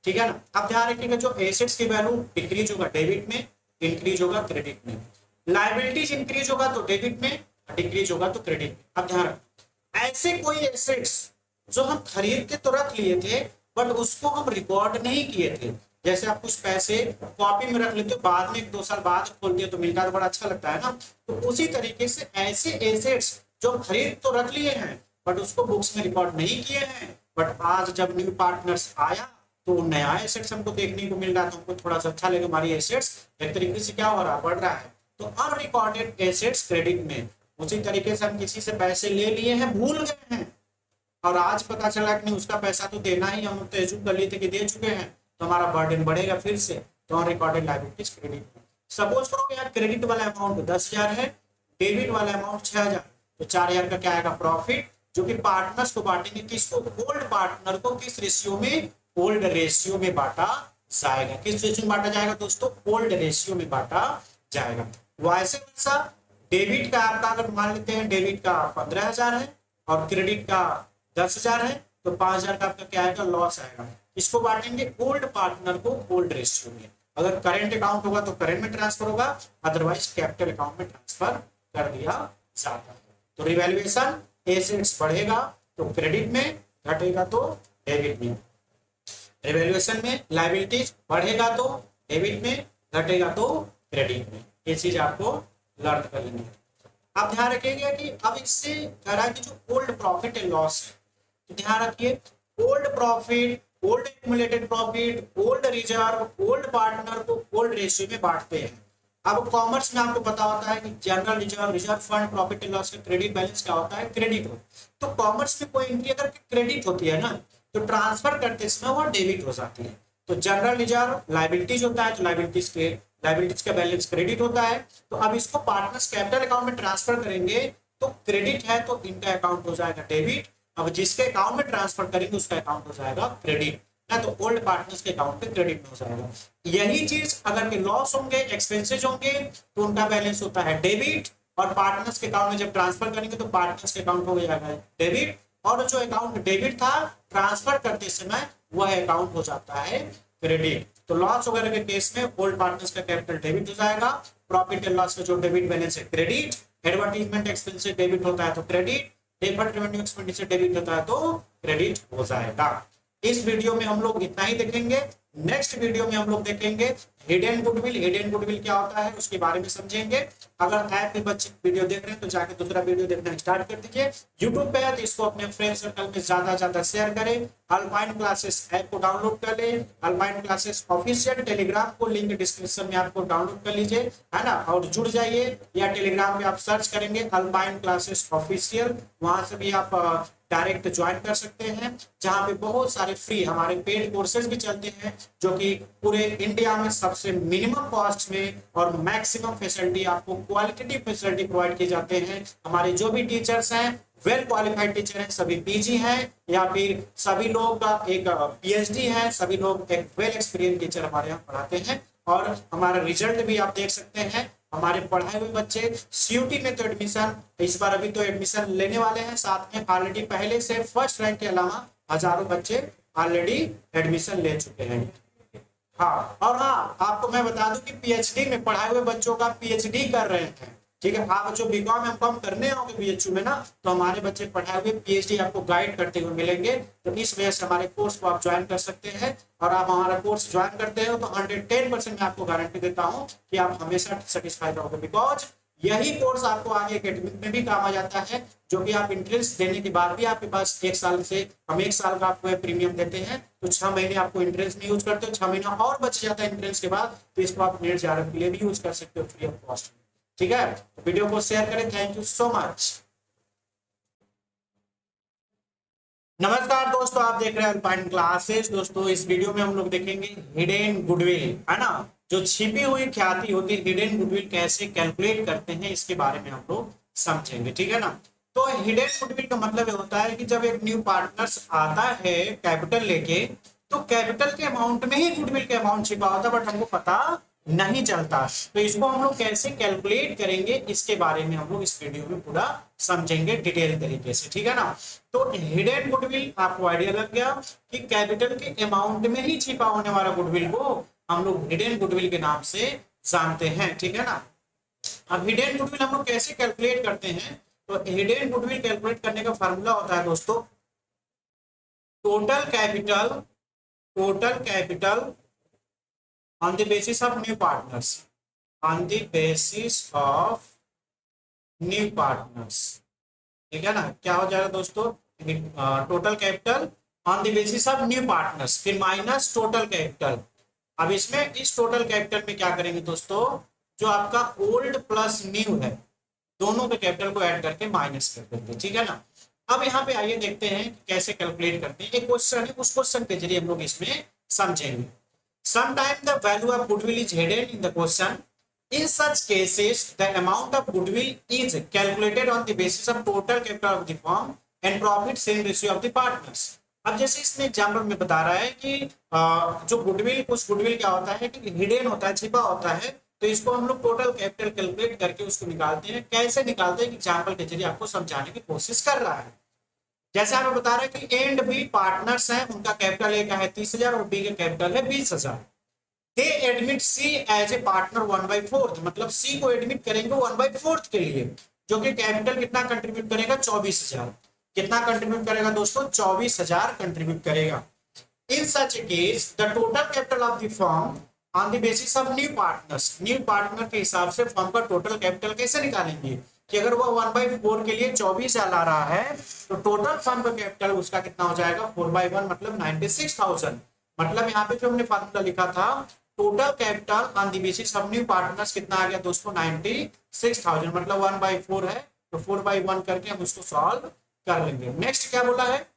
ठीक है ना। अब ध्यान रखिएगा जो एसेट्स की वैल्यू डिक्रीज होगा डेबिट में, इंक्रीज होगा क्रेडिट में। लायबिलिटीज इंक्रीज होगा तो डेबिट में, डिक्रीज होगा तो क्रेडिट में। अब ध्यान रखिए ऐसे कोई एसेट्स जो हम खरीद के तो रख लिए थे बट उसको हम रिकॉर्ड नहीं किए थे, जैसे आप कुछ पैसे कॉपी में रख लेते हो बाद में 1-2 साल बाद खोल दिया तो मिलता है तो बड़ा अच्छा लगता है ना, तो उसी तरीके से ऐसे एसेट्स जो खरीद तो रख लिए हैं बट उसको बुक्स में रिकॉर्ड नहीं किए हैं, बट आज जब न्यू पार्टनर्स आया तो नया एसेट्स हमको देखने को मिल रहा है तो हमको थोड़ा सा अच्छा लगे, हमारी एसेट्स एक तरीके से क्या हो रहा है? बढ़ रहा है। तो अनरिकॉर्डेड एसेट्स क्रेडिट में, उसी तरीके से हम किसी से पैसे ले लिए हैं भूल गए हैं और आज पता चला कि नहीं उसका पैसा तो देना ही, हम तय कर लिए थे कि दे चुके हैं, तो हमारा बर्डन बढ़ेगा फिर से। तो अनरिकॉर्डेड लायबिलिटीज क्रेडिट में। सपोज करो यार क्रेडिट वाला अमाउंट 10,000 है, डेबिट वाला अमाउंट 6,000, तो 4,000 का क्या आएगा? प्रॉफिट, जो कि पार्टनर्स को बांटेंगे। किसको? ओल्ड पार्टनर को। किस रेशियो में? ओल्ड रेशियो में बांटा जाएगा। किस रेशियो में बांटा जाएगा दोस्तों? ओल्ड रेशियो में बांटा जाएगा। वैसे वैसा डेबिट का आपका अगर मान लेते हैं डेबिट का 15,000 है और क्रेडिट का 10,000 है तो 5,000 का आपका क्या आएगा? लॉस आएगा। इसको बांटेंगे ओल्ड पार्टनर को ओल्ड रेशियो में। अगर करेंट अकाउंट होगा तो करेंट में ट्रांसफर होगा, अदरवाइज कैपिटल अकाउंट में ट्रांसफर कर दिया जाता है। तो रिवैल्यूएशन एसेट्स बढ़ेगा तो क्रेडिट में, घटेगा तो डेबिट में। रिवैल्यूएशन में लायबिलिटीज बढ़ेगा तो डेबिट में, घटेगा तो क्रेडिट में। ये चीज आपको लर्न कर लेनी है। आप ध्यान रखिएगा कि अब इससे कह रहा है कि जो ओल्ड प्रॉफिट एंड लॉस है, तो ध्यान रखिए old profit, old accumulated profit, old reserve, old partner को ओल्ड रेशियो में बांटते हैं। अब कॉमर्स में आपको पता होता है कि general reserve, reserve fund, profit and loss का क्रेडिट बैलेंस क्या होता है? क्रेडिट हो। तो कॉमर्स में कोई एंट्री अगर क्रेडिट होती है ना तो ट्रांसफर करते समय वो डेबिट हो जाती है। तो जनरल रिजर्व लायबिलिटीज होता है तो लायबिलिटीज का बैलेंस क्रेडिट होता है। तो अब इसको पार्टनर्स कैपिटल अकाउंट में ट्रांसफर करेंगे तो क्रेडिट है तो इनका अकाउंट हो जाएगा डेबिट। अब जिसके अकाउंट में ट्रांसफर करेंगे उसका अकाउंट हो जाएगा क्रेडिट, ना तो ओल्ड पार्टनर्स के अकाउंट में क्रेडिट में हो जाएगा। यही चीज अगर के लॉस होंगे, एक्सपेंसेस होंगे तो उनका बैलेंस होता है डेबिट, और पार्टनर्स के अकाउंट में जब ट्रांसफर करेंगे तो पार्टनर्स के अकाउंट हो जाएगा डेबिट, और जो अकाउंट डेबिट था ट्रांसफर करते समय वह अकाउंट हो जाता है क्रेडिट। तो लॉस वगैरह के केस में ओल्ड पार्टनर्स का कैपिटल डेबिट हो जाएगा, प्रॉफिट एंड लॉस का जो डेबिट बैलेंस है क्रेडिट, एडवर्टाइजमेंट एक्सपेंसेस डेबिट होता है तो credit, deferred revenue expenditure debit होता है तो क्रेडिट हो जाएगा। इस वीडियो में हम लोग इतना ही देखेंगे। नेक्स्ट वीडियो में हम लोग देखेंगे हिडन गुडविल। हिडन गुडविल क्या होता है उसके बारे में समझेंगे। अगर ऐप में बच्चे वीडियो देख रहे हैं तो जाके दूसरा वीडियो देखना स्टार्ट कर दीजिए। यूट्यूब पे है तो इसको अपने फ्रेंड सर्कल में ज्यादा शेयर करें। अल्पाइन क्लासेस ऐप को डाउनलोड कर ले। अल्पाइन क्लासेस ऑफिशियल टेलीग्राम को लिंक डिस्क्रिप्शन में आपको डाउनलोड कर लीजिए, है ना, और जुड़ जाइए। या टेलीग्राम पे आप सर्च करेंगे अल्पाइन क्लासेस ऑफिशियल, वहां से भी आप डायरेक्ट ज्वाइन कर सकते हैं, जहां पे बहुत सारे फ्री हमारे पेड कोर्सेज भी चलते हैं जो कि पूरे इंडिया में सबसे मिनिमम कॉस्ट में और मैक्सिमम फैसिलिटी, आपको क्वालिटेटिव फैसिलिटी प्रोवाइड किए जाते हैं। हमारे जो भी टीचर्स हैं वेल क्वालिफाइड टीचर हैं, सभी पीजी हैं या फिर सभी लोग का एक पीएचडी है, सभी लोग एक वेल एक्सपीरियंस टीचर हमारे यहाँ पढ़ाते हैं। और हमारा रिजल्ट भी आप देख सकते हैं। हमारे पढ़ाए हुए बच्चे सीयूटी में तो एडमिशन इस बार अभी तो एडमिशन लेने वाले हैं, साथ में ऑलरेडी पहले से फर्स्ट रैंक के अलावा हजारों बच्चे ऑलरेडी एडमिशन ले चुके हैं। हाँ, और हाँ आपको मैं बता दूं कि पीएचडी में पढ़ाए हुए बच्चों का पीएचडी कर रहे हैं। ठीक है, आप जो बीकॉम एमकॉम करने आओगे बीएचयू में ना, तो हमारे बच्चे पढ़ाए हुए पीएचडी आपको गाइड करते हुए मिलेंगे। तो इस वजह से हमारे कोर्स को आप ज्वाइन कर सकते हैं, और आप हमारा कोर्स ज्वाइन करते हो तो 110% मैं आपको गारंटी देता हूँ कि आप हमेशा सेटिस्फाइड रहोगे, बिकॉज यही कोर्स आपको आगे एकेडमिक में भी काम आ जाता है, जो कि आप इंट्रेंस देने के बाद भी आपके पास एक साल से हम एक साल का आपको प्रीमियम देते हैं, तो 6 महीने आपको इंट्रेंस में यूज करते हो, 6 महीना और बच जाता है इंट्रेंस के बाद, तो इसको आप नेट जेआरएफ के लिए भी यूज कर सकते हो फ्री ऑफ कॉस्ट। ठीक है, तो वीडियो को शेयर करें। Thank you so much. नमस्कार दोस्तों, आप देख रहे हैं अल्पाइन क्लासेस। दोस्तों इस वीडियो में हम लोग देखेंगे हिडन गुडविल, है ना, जो छिपी हुई ख्याति होती है, हिडन गुडविल कैसे कैलकुलेट करते हैं इसके बारे में हम लोग समझेंगे। ठीक है ना, तो हिडन गुडविल का मतलब ये होता है कि जब एक न्यू पार्टनर्स आता है कैपिटल लेके, तो कैपिटल के अमाउंट में ही गुडविल के अमाउंट छिपा होता है, बट हमको पता नहीं चलता। तो इसको हम लोग कैसे कैलकुलेट करेंगे इसके बारे में हम लोग इस वीडियो में पूरा समझेंगे डिटेल तरीके से। ठीक है ना, तो हिडन गुडविल आपको आइडिया लग गया कि कैपिटल के अमाउंट में ही छिपा होने वाला गुडविल को हम लोग हिडन गुडविल के नाम से जानते हैं। ठीक है ना, अब हिडन गुडविल हम लोग कैसे कैलकुलेट करते हैं, तो हिडन गुडविल कैलकुलेट करने का फार्मूला होता है दोस्तों, total capital on the basis of new partners, on the basis of new partners। ठीक है ना, क्या हो जाएगा दोस्तों, total capital on the basis of new partners, फिर माइनस टोटल कैपिटल। अब इसमें इस टोटल कैपिटल में क्या करेंगे दोस्तों, जो आपका ओल्ड प्लस न्यू है दोनों के कैपिटल को ऐड करके माइनस कर देंगे। ठीक है ना, अब यहाँ पे आइए देखते हैं कि कैसे कैलकुलेट करते हैं। एक क्वेश्चन है, उस क्वेश्चन के जरिए हम लोग इसमें समझेंगे। Sometimes the value of goodwill is hidden in the question. In such cases, the amount of goodwill is calculated on the basis of total capital of the firm and profit sharing ratio of the partners. अब जैसे इसमें example में बता रहा है कि जो goodwill, कुछ गुडविल क्या होता है कि हिडन होता है, छिपा होता है, तो इसको हम लोग टोटल कैपिटल कैलकुलेट करके उसको निकालते हैं। कैसे निकालते हैं, एग्जाम्पल के जरिए आपको समझाने की कोशिश कर रहा है। जैसे हमें बता रहे हैं कि ए एंड बी पार्टनर्स हैं, उनका कैपिटल ए का है 30,000 और बी का कैपिटल है 20,000। They admit C as a partner 1/4, मतलब सी को एडमिट करेंगे 1/4 के लिए, जो कि कैपिटल कितना कंट्रीब्यूट करेगा, 24,000। कितना कंट्रीब्यूट करेगा दोस्तों, 24,000 कंट्रीब्यूट करेगा। In such case the total capital of the firm on the basis of new partners, new partner के हिसाब से फर्म का टोटल कैपिटल कैसे निकालेंगे कि अगर वो 1/4 के लिए 24,000 ला रहा है, तो टोटल फर्म का कैपिटल उसका कितना हो जाएगा, 4/1 मतलब 96,000। मतलब यहाँ पे जो हमने फार्मूला लिखा था, total capital on the basis of new partners कितना आ गया दोस्तों, 96,000, मतलब 1/4 है, तो 4/1 करके हम उसको सॉल्व कर लेंगे। नेक्स्ट क्या बोला है,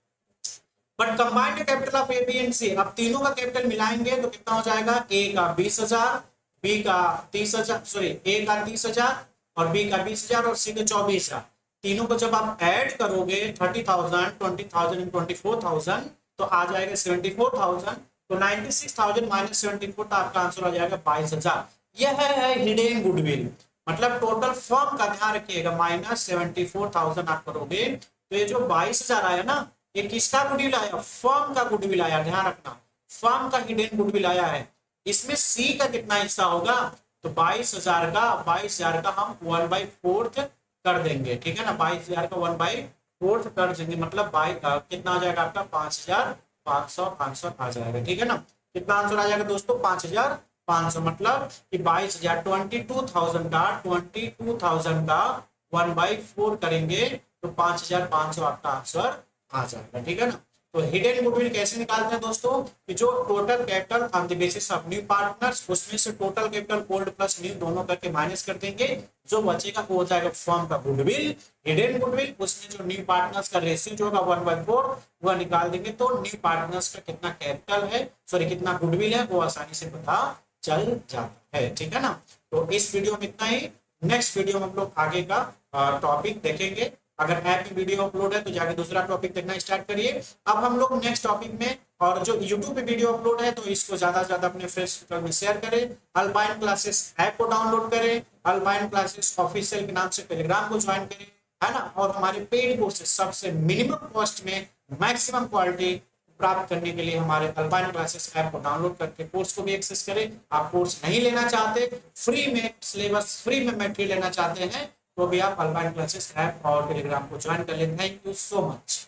but combined capital of A B and C, अब तीनों का कैपिटल मिलाएंगे तो कितना हो जाएगा, ए का 20,000, बी का 30,000, सॉरी ए का 30,000 और बी का 20,000 और सी का 24,000। तीनों को जब आप ऐड करोगे 30,000, 20,000 एंड 24,000, तो आ जाएगा 74,000। तो 96,000 माइनस 74, तो आपका आंसर आ जाएगा 22,000। यह है हिडन गुडविल, मतलब टोटल फर्म का ध्यान रखिएगा, माइनस 74,000 आप करोगे तो ये जो 22,000 आया ना, ये किसका गुडविल आया, फर्म का गुडविल आया। ध्यान रखना, फर्म का हिडन गुडविल आया है। इसमें सी का कितना हिस्सा होगा, तो 22,000 का हम 1/4 कर देंगे। ठीक है ना, 22,000 का 1/4 कर देंगे, मतलब कितना आ जाएगा आपका, 5,500 आ जाएगा। ठीक है ना, कितना आंसर आ जाएगा दोस्तों, 5,500, मतलब कि 22,000 22,000 का 1/4 करेंगे तो 5,500 आपका आंसर आ जाएगा। ठीक है ना, तो हिडन गुडविल कैसे निकालते हैं दोस्तों, कि जो total capital on the basis of new partners, उसमें से total capital old plus new दोनों करके माइनस कर देंगे, जो बचेगा वो हो जाएगा फर्म का गुडविल, हिडन गुडविल। उसमें जो न्यू पार्टनर्स का रेशियो जो होगा 1/4 वह निकाल देंगे, तो न्यू पार्टनर्स का कितना कैपिटल है, सॉरी कितना गुडविल है, वो आसानी से पता चल जाता है। ठीक है ना, तो इस वीडियो में इतना ही। नेक्स्ट वीडियो में हम लोग आगे का टॉपिक देखेंगे। अगर ऐप में वीडियो अपलोड है तो जाके दूसरा टॉपिक देखना स्टार्ट करिए। अब हम लोग नेक्स्ट टॉपिक में, और जो यूट्यूब पे वीडियो अपलोड है तो इसको ज्यादा से ज्यादा अपने फ्रेंड्स सर्कल में शेयर करें। अल्पाइन क्लासेस ऐप को डाउनलोड करें, अल्पाइन क्लासेस ऑफिशियल के नाम से टेलीग्राम को ज्वाइन करें, है ना, और हमारे पेड कोर्सेज सबसे मिनिमम कॉस्ट में मैक्सिमम क्वालिटी प्राप्त करने के लिए हमारे अल्पाइन क्लासेस ऐप को डाउनलोड करके कोर्स को भी एक्सेस करें। आप कोर्स नहीं लेना चाहते, फ्री में सिलेबस, फ्री में मटेरियल लेना चाहते हैं, तो भी आप अल्पाइन क्लासेस ऐप और टेलीग्राम को ज्वाइन कर लें। Thank you so much.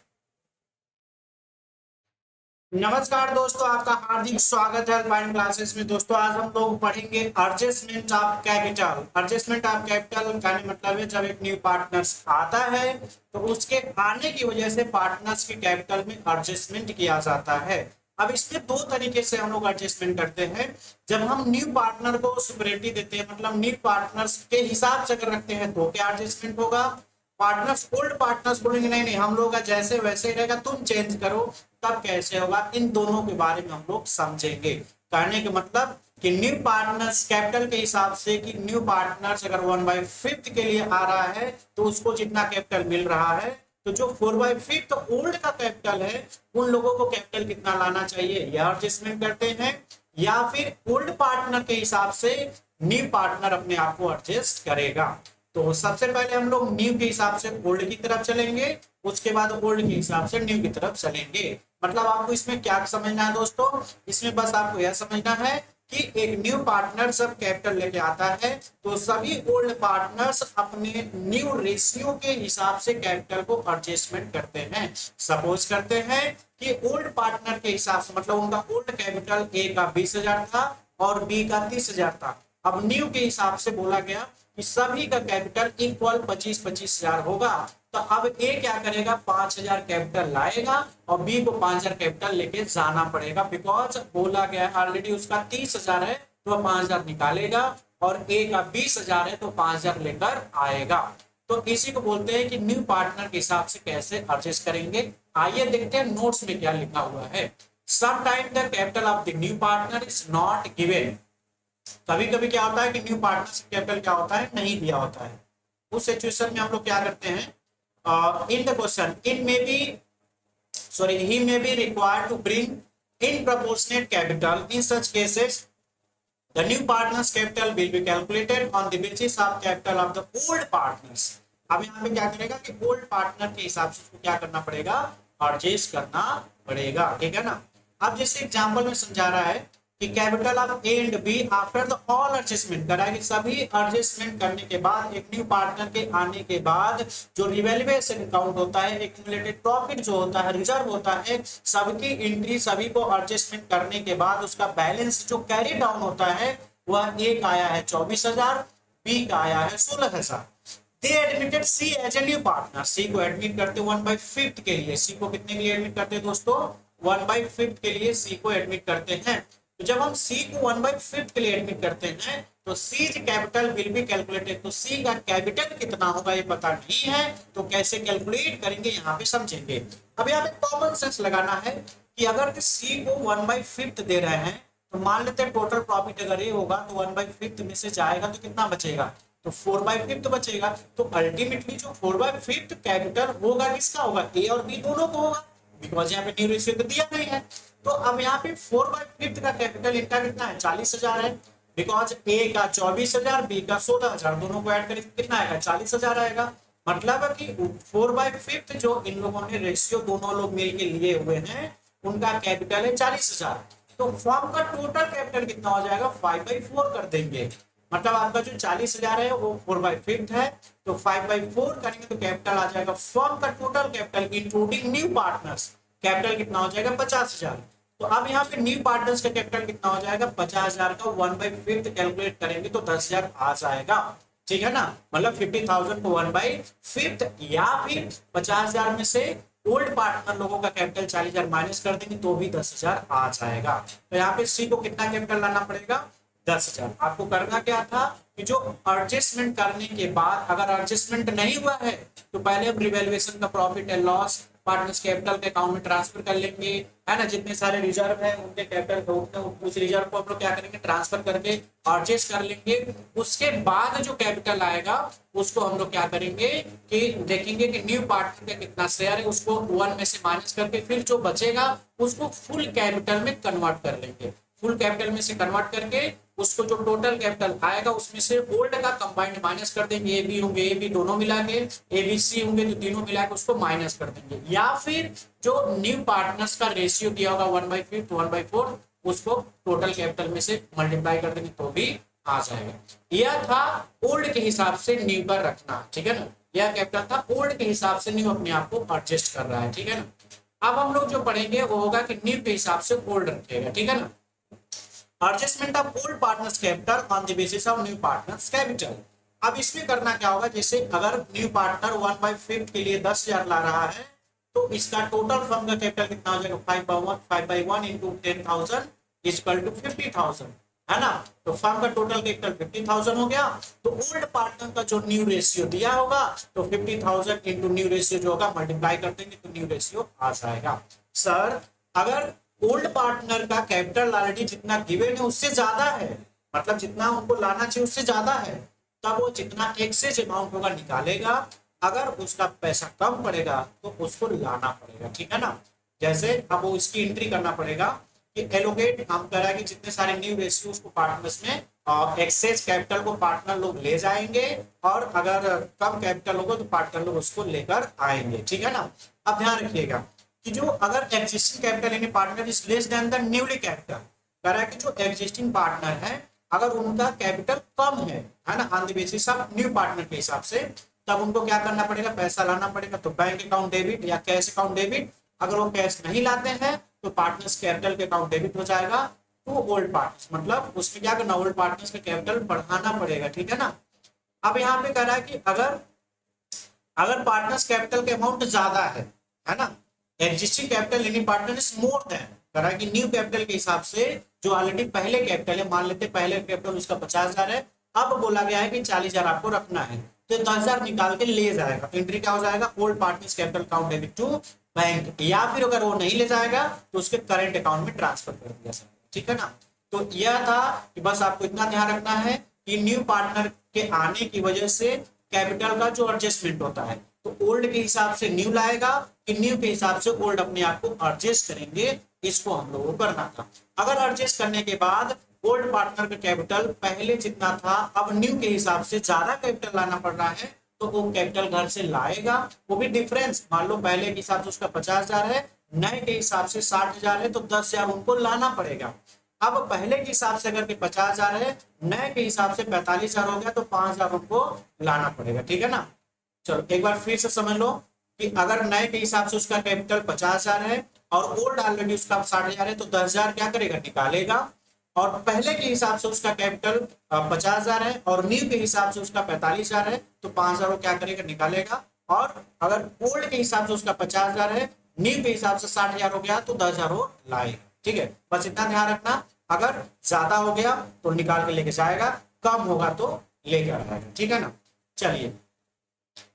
नमस्कार दोस्तों, आपका हार्दिक स्वागत है अल्पाइन क्लासेस में। दोस्तों आज हम लोग पढ़ेंगे adjustment of capital. Adjustment of capital का मतलब है जब एक न्यू पार्टनर्स आता है तो उसके आने की वजह से पार्टनर्स के कैपिटल में एडजस्टमेंट किया जाता है। अब इसमें दो तरीके से हम लोग एडजस्टमेंट करते हैं। जब हम न्यू पार्टनर को सुपरिटी देते हैं, मतलब न्यू पार्टनर्स के हिसाब से अगर रखते हैं तो क्या एडजस्टमेंट होगा। पार्टनर्स, ओल्ड पार्टनर्स बोलेंगे नहीं नहीं हम लोग का जैसे वैसे ही रहेगा, तुम चेंज करो, तब कैसे होगा, इन दोनों के बारे में हम लोग समझेंगे। कहने का मतलब कि न्यू पार्टनर्स कैपिटल के हिसाब से, कि न्यू पार्टनर्स अगर 1/5 के लिए आ रहा है तो उसको जितना कैपिटल मिल रहा है, तो जो 4/5 तो ओल्ड का कैपिटल है उन लोगों को कैपिटल कितना लाना चाहिए, यह एडजस्टमेंट करते हैं। या फिर ओल्ड पार्टनर के हिसाब से न्यू पार्टनर अपने आप को एडजस्ट करेगा। तो सबसे पहले हम लोग न्यू के हिसाब से ओल्ड की तरफ चलेंगे, उसके बाद ओल्ड के हिसाब से न्यू की तरफ चलेंगे। मतलब आपको इसमें क्या समझना है दोस्तों, इसमें बस आपको यह समझना है कि एक न्यू पार्टनर जब कैपिटल लेके आता है तो सभी ओल्ड पार्टनर्स अपने न्यू रेशियो के हिसाब से कैपिटल को एडजस्टमेंट करते हैं। सपोज करते हैं कि ओल्ड पार्टनर के हिसाब से, मतलब उनका ओल्ड कैपिटल ए का 20,000 था और बी का 30,000 था। अब न्यू के हिसाब से बोला गया कि सभी का कैपिटल इक्वल 25,000 होगा, तो अब ए क्या करेगा, 5,000 कैपिटल लाएगा और बी को 5,000 कैपिटल लेके जाना पड़ेगा। बिकॉज बोला गया ऑलरेडी उसका 30,000 है तो 5,000 निकालेगा, और ए का 20,000 है तो 5,000 लेकर आएगा। तो इसी को बोलते हैं कि न्यू पार्टनर के हिसाब से कैसे एडजस्ट करेंगे। आइए देखते हैं नोट्स में क्या लिखा हुआ है। Sometime the capital of the new partner is not given. कभी कभी क्या होता है कि न्यू पार्टनरशिप कैपिटल क्या होता है, नहीं दिया होता है। उस सिचुएशन में हम लोग क्या करते हैं, in the question in may be sorry he may be required to bring in proportionate capital. In such cases the new partners capital will be calculated on the basis of capital of the old partners. अब यहाँ पे क्या करेगा कि old partner के हिसाब से उसको क्या करना पड़ेगा, एडजस्ट करना पड़ेगा, ठीक है ना। अब जैसे एग्जांपल में समझा रहा है कि capital of A and B after the all adjustment कराएगी, सभी एडजस्टमेंट करने के बाद एक न्यू पार्टनर के आने के बाद जो रिवैल्यूएशन काउंट होता है, एक्युमुलेटेड प्रॉफिट जो होता है, रिजर्व होता है, सबकी एंट्री सभी को एडजस्टमेंट करने के बाद उसका बैलेंस जो कैरी डाउन होता है वह ए का आया है 24,000, बी का आया है 16,000। They admitted C as a new partner. C को एडमिट करते 1/5 के लिए। सी को कितने के लिए एडमिट करते हैं दोस्तों, 1/5 के लिए सी को एडमिट करते हैं। तो जब हम सी को 1/5 के लिए एडमिट करते हैं तो सी कैपिटल विल बी कैलकुलेटेड। तो सी का कैपिटल कितना होगा ये पता नहीं है, तो कैसे कैलकुलेट करेंगे यहाँ पे समझेंगे। अब यहाँ पे कॉमन सेंस लगाना है कि अगर सी को 1/5 दे रहे हैं तो मान लेते हैं टोटल प्रॉफिट अगर ये होगा तो 1/5 में से जाएगा तो कितना बचेगा, तो 4/5 बचेगा। तो अल्टीमेटली जो 4/5 कैपिटल होगा किसका होगा, ए और बी दोनों को होगा, बिकॉज यहाँ पे न्यू रेशियो तो दिया नहीं है। तो अब यहाँ पे 4/5 का कैपिटल इनका कितना है, 40,000 है। बिकॉज ए का 24,000, बी का 16,000, दोनों को ऐड करेंगे कितना आएगा, 40,000 आएगा। मतलब है कि 4/5 जो इन लोगों ने रेशियो दोनों लोग मिलके लिए हुए हैं उनका कैपिटल है 40,000। तो फॉर्म का टोटल कैपिटल कितना हो जाएगा, 5/4 कर देंगे। मतलब आपका जो 40,000 है वो 4/5 है, तो 5/4 करेंगे तो कैपिटल आ जाएगा। फॉर्म का total capital including new partners capital कितना हो जाएगा, 50,000। तो अब यहाँ पे न्यू पार्टनर्स का कैपिटल कितना हो जाएगा, 50,000 का 1/5 कैलकुलेट करेंगे तो 10,000 आ जाएगा, ठीक है ना। मतलब 50,000 को 1/5 या फिर 50,000 में से ओल्ड पार्टनर लोगों का कैपिटल 40,000 माइनस कर देंगे तो भी 10,000 आ जाएगा। तो यहाँ पे सी को कितना कैपिटल लाना पड़ेगा, 10,000। आपको करना क्या था कि जो एडजस्टमेंट करने के बाद अगर एडजस्टमेंट नहीं हुआ है तो पहले हम रिवैल्यूएशन का profit and loss partners capital के अकाउंट में ट्रांसफर कर लेंगे, है ना। जितने सारे रिजर्व है उनके कैपिटल उस रिजर्व को हम लोग क्या करेंगे, ट्रांसफर करके एडजस्ट कर लेंगे। उसके बाद जो कैपिटल आएगा उसको हम लोग क्या करेंगे कि देखेंगे कि न्यू पार्टनर का कितना शेयर है, उसको 1 में से माइनस करके फिर जो बचेगा उसको फुल कैपिटल में कन्वर्ट कर लेंगे। फुल कैपिटल में से कन्वर्ट करके उसको जो टोटल कैपिटल आएगा उसमें से ओल्ड का कंबाइंड माइनस कर देंगे, ए बी होंगे, ए बी दोनों मिला के, ए बी सी होंगे तो तीनों मिला के उसको माइनस कर देंगे, या फिर जो न्यू पार्टनर्स का रेशियो दिया होगा 1/5 1/4 उसको टोटल कैपिटल में से मल्टीप्लाई कर देंगे तो भी आ जाएगा। यह था ओल्ड के हिसाब से न्यू पर रखना, ठीक है ना। यह कैपिटल था ओल्ड के हिसाब से न्यू अपने आप को एडजस्ट कर रहा है, ठीक है ना। अब हम लोग जो पढ़ेंगे वो होगा कि न्यू के हिसाब से ओल्ड रखेगा, ठीक है ना। Adjustment of old partners capital on the basis of new partners capital. अब इसमें करना क्या होगा, जैसे अगर न्यू पार्टनर 1/5 के लिए 10,000 ला रहा है तो इसका टोटल फर्म का कैपिटल कितना हो जाएगा, 5/1 इंटू 10,000 इक्वल टू 50,000, है ना। तो फर्म का टोटल कैपिटल 50,000 हो गया। तो ओल्ड पार्टनर का जो न्यू रेशियो दिया होगा तो 50,000 इंटू न्यू रेशियो जो होगा मल्टीप्लाई कर देंगे तो न्यू रेशियो आ जाएगा। सर अगर ओल्ड पार्टनर का कैपिटल ऑलरेडी जितना गिवन है उससे ज्यादा है, मतलब जितना उनको लाना चाहिए उससे ज्यादा है, तब वो जितना एक्सेस अमाउंट होगा निकालेगा। अगर उसका पैसा कम पड़ेगा तो उसको लाना पड़ेगा, ठीक है ना। जैसे अब वो इसकी एंट्री करना पड़ेगा कि एलोकेट, हम कह रहा है कि जितने सारे न्यू रेशियोज को पार्टनर्स में एक्सेस कैपिटल को पार्टनर लोग ले जाएंगे और अगर कम कैपिटल होगा तो पार्टनर लोग उसको लेकर आएंगे, ठीक है ना। अब ध्यान रखिएगा कि जो अगर एग्जिस्टिंग कैपिटल यानी partner is less than the newly capital, कह रहा है कि जो एग्जिस्टिंग पार्टनर है अगर उनका कैपिटल कम है ना, on the basis of new partner के हिसाब से, तब उनको क्या करना पड़ेगा, पैसा लाना पड़ेगा। तो बैंक अकाउंट डेबिट या कैश अकाउंट डेबिट, अगर वो कैश नहीं लाते हैं तो पार्टनर्स कैपिटल के अकाउंट डेबिट हो जाएगा टू ओल्ड पार्टनर्स, मतलब उसमें क्या करना, ओल्ड पार्टनर्स का कैपिटल बढ़ाना पड़ेगा, ठीक है ना। अब यहाँ पे कह रहा है कि अगर अगर पार्टनर्स कैपिटल के अमाउंट ज्यादा है ना, एग्जिस्टिंग कैपिटल यानी पार्टनर इज मोर देन, कह रहा है कि न्यू कैपिटल के हिसाब से जो ऑलरेडी पहले कैपिटल है, मान लेते पहले कैपिटल उसका 50,000 है, अब बोला गया है कि 40,000 आपको रखना है, तो 10,000 निकाल के ले जाएगा। तो एंट्री क्या हो जाएगा, old partners capital account debit to bank, या फिर अगर वो नहीं ले जाएगा तो उसके करंट अकाउंट में ट्रांसफर कर दिया जाएगा, ठीक है ना। तो यह था कि बस आपको इतना ध्यान रखना है कि न्यू पार्टनर के आने की वजह से कैपिटल का जो एडजस्टमेंट होता है तो ओल्ड के हिसाब से न्यू लाएगा कि न्यू के हिसाब से ओल्ड अपने आप को एडजस्ट करेंगे, इसको हम लोगों को करना था। अगर एडजस्ट करने के बाद ओल्ड पार्टनर का कैपिटल पहले जितना था अब न्यू के हिसाब से ज्यादा कैपिटल लाना पड़ रहा है तो वो कैपिटल घर से लाएगा, वो भी डिफरेंस, मान लो पहले के हिसाब से उसका 50,000 है, नए के हिसाब से 60,000 है, तो 10,000 उनको लाना पड़ेगा। अब पहले के हिसाब से अगर 50,000 है, नए के हिसाब से 45,000 हो गया तो 5,000 उनको लाना पड़ेगा, ठीक है ना। चलो एक बार फिर से समझ लो कि अगर नए के हिसाब से उसका कैपिटल 50,000 है और ओल्ड ऑलरेडी उसका 60,000 है तो 10,000 क्या करेगा, निकालेगा। और पहले के हिसाब से उसका कैपिटल 50,000 है और न्यू के हिसाब से उसका 45,000 है तो 5,000 क्या करेगा, निकालेगा। और अगर ओल्ड के हिसाब से उसका 50,000 है, न्यू के हिसाब से 60,000 हो गया तो 10,000 लाएगा, ठीक है। बस इतना ध्यान रखना, अगर ज्यादा हो गया तो निकाल के लेके जाएगा, कम होगा तो लेके आएगा, ठीक है ना। चलिए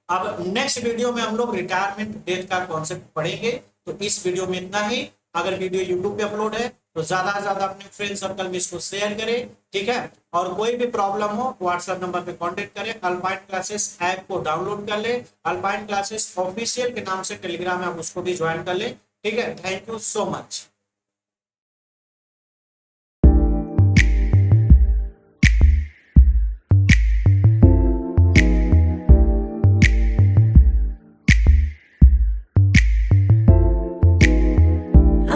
अब नेक्स्ट वीडियो में हम लोग रिटायरमेंट डेट का कॉन्सेप्ट पढ़ेंगे। तो इस वीडियो में इतना ही। अगर वीडियो यूट्यूब पे अपलोड है तो ज्यादा से ज्यादा अपने फ्रेंड सर्कल में इसको शेयर करें, ठीक है। और कोई भी प्रॉब्लम हो व्हाट्सएप नंबर पे कांटेक्ट करें। अल्पाइन क्लासेस ऐप को डाउनलोड कर ले, अल्पाइन क्लासेस ऑफिशियल के नाम से टेलीग्राम है, आप उसको भी ज्वाइन कर ले, ठीक है। Thank you so much.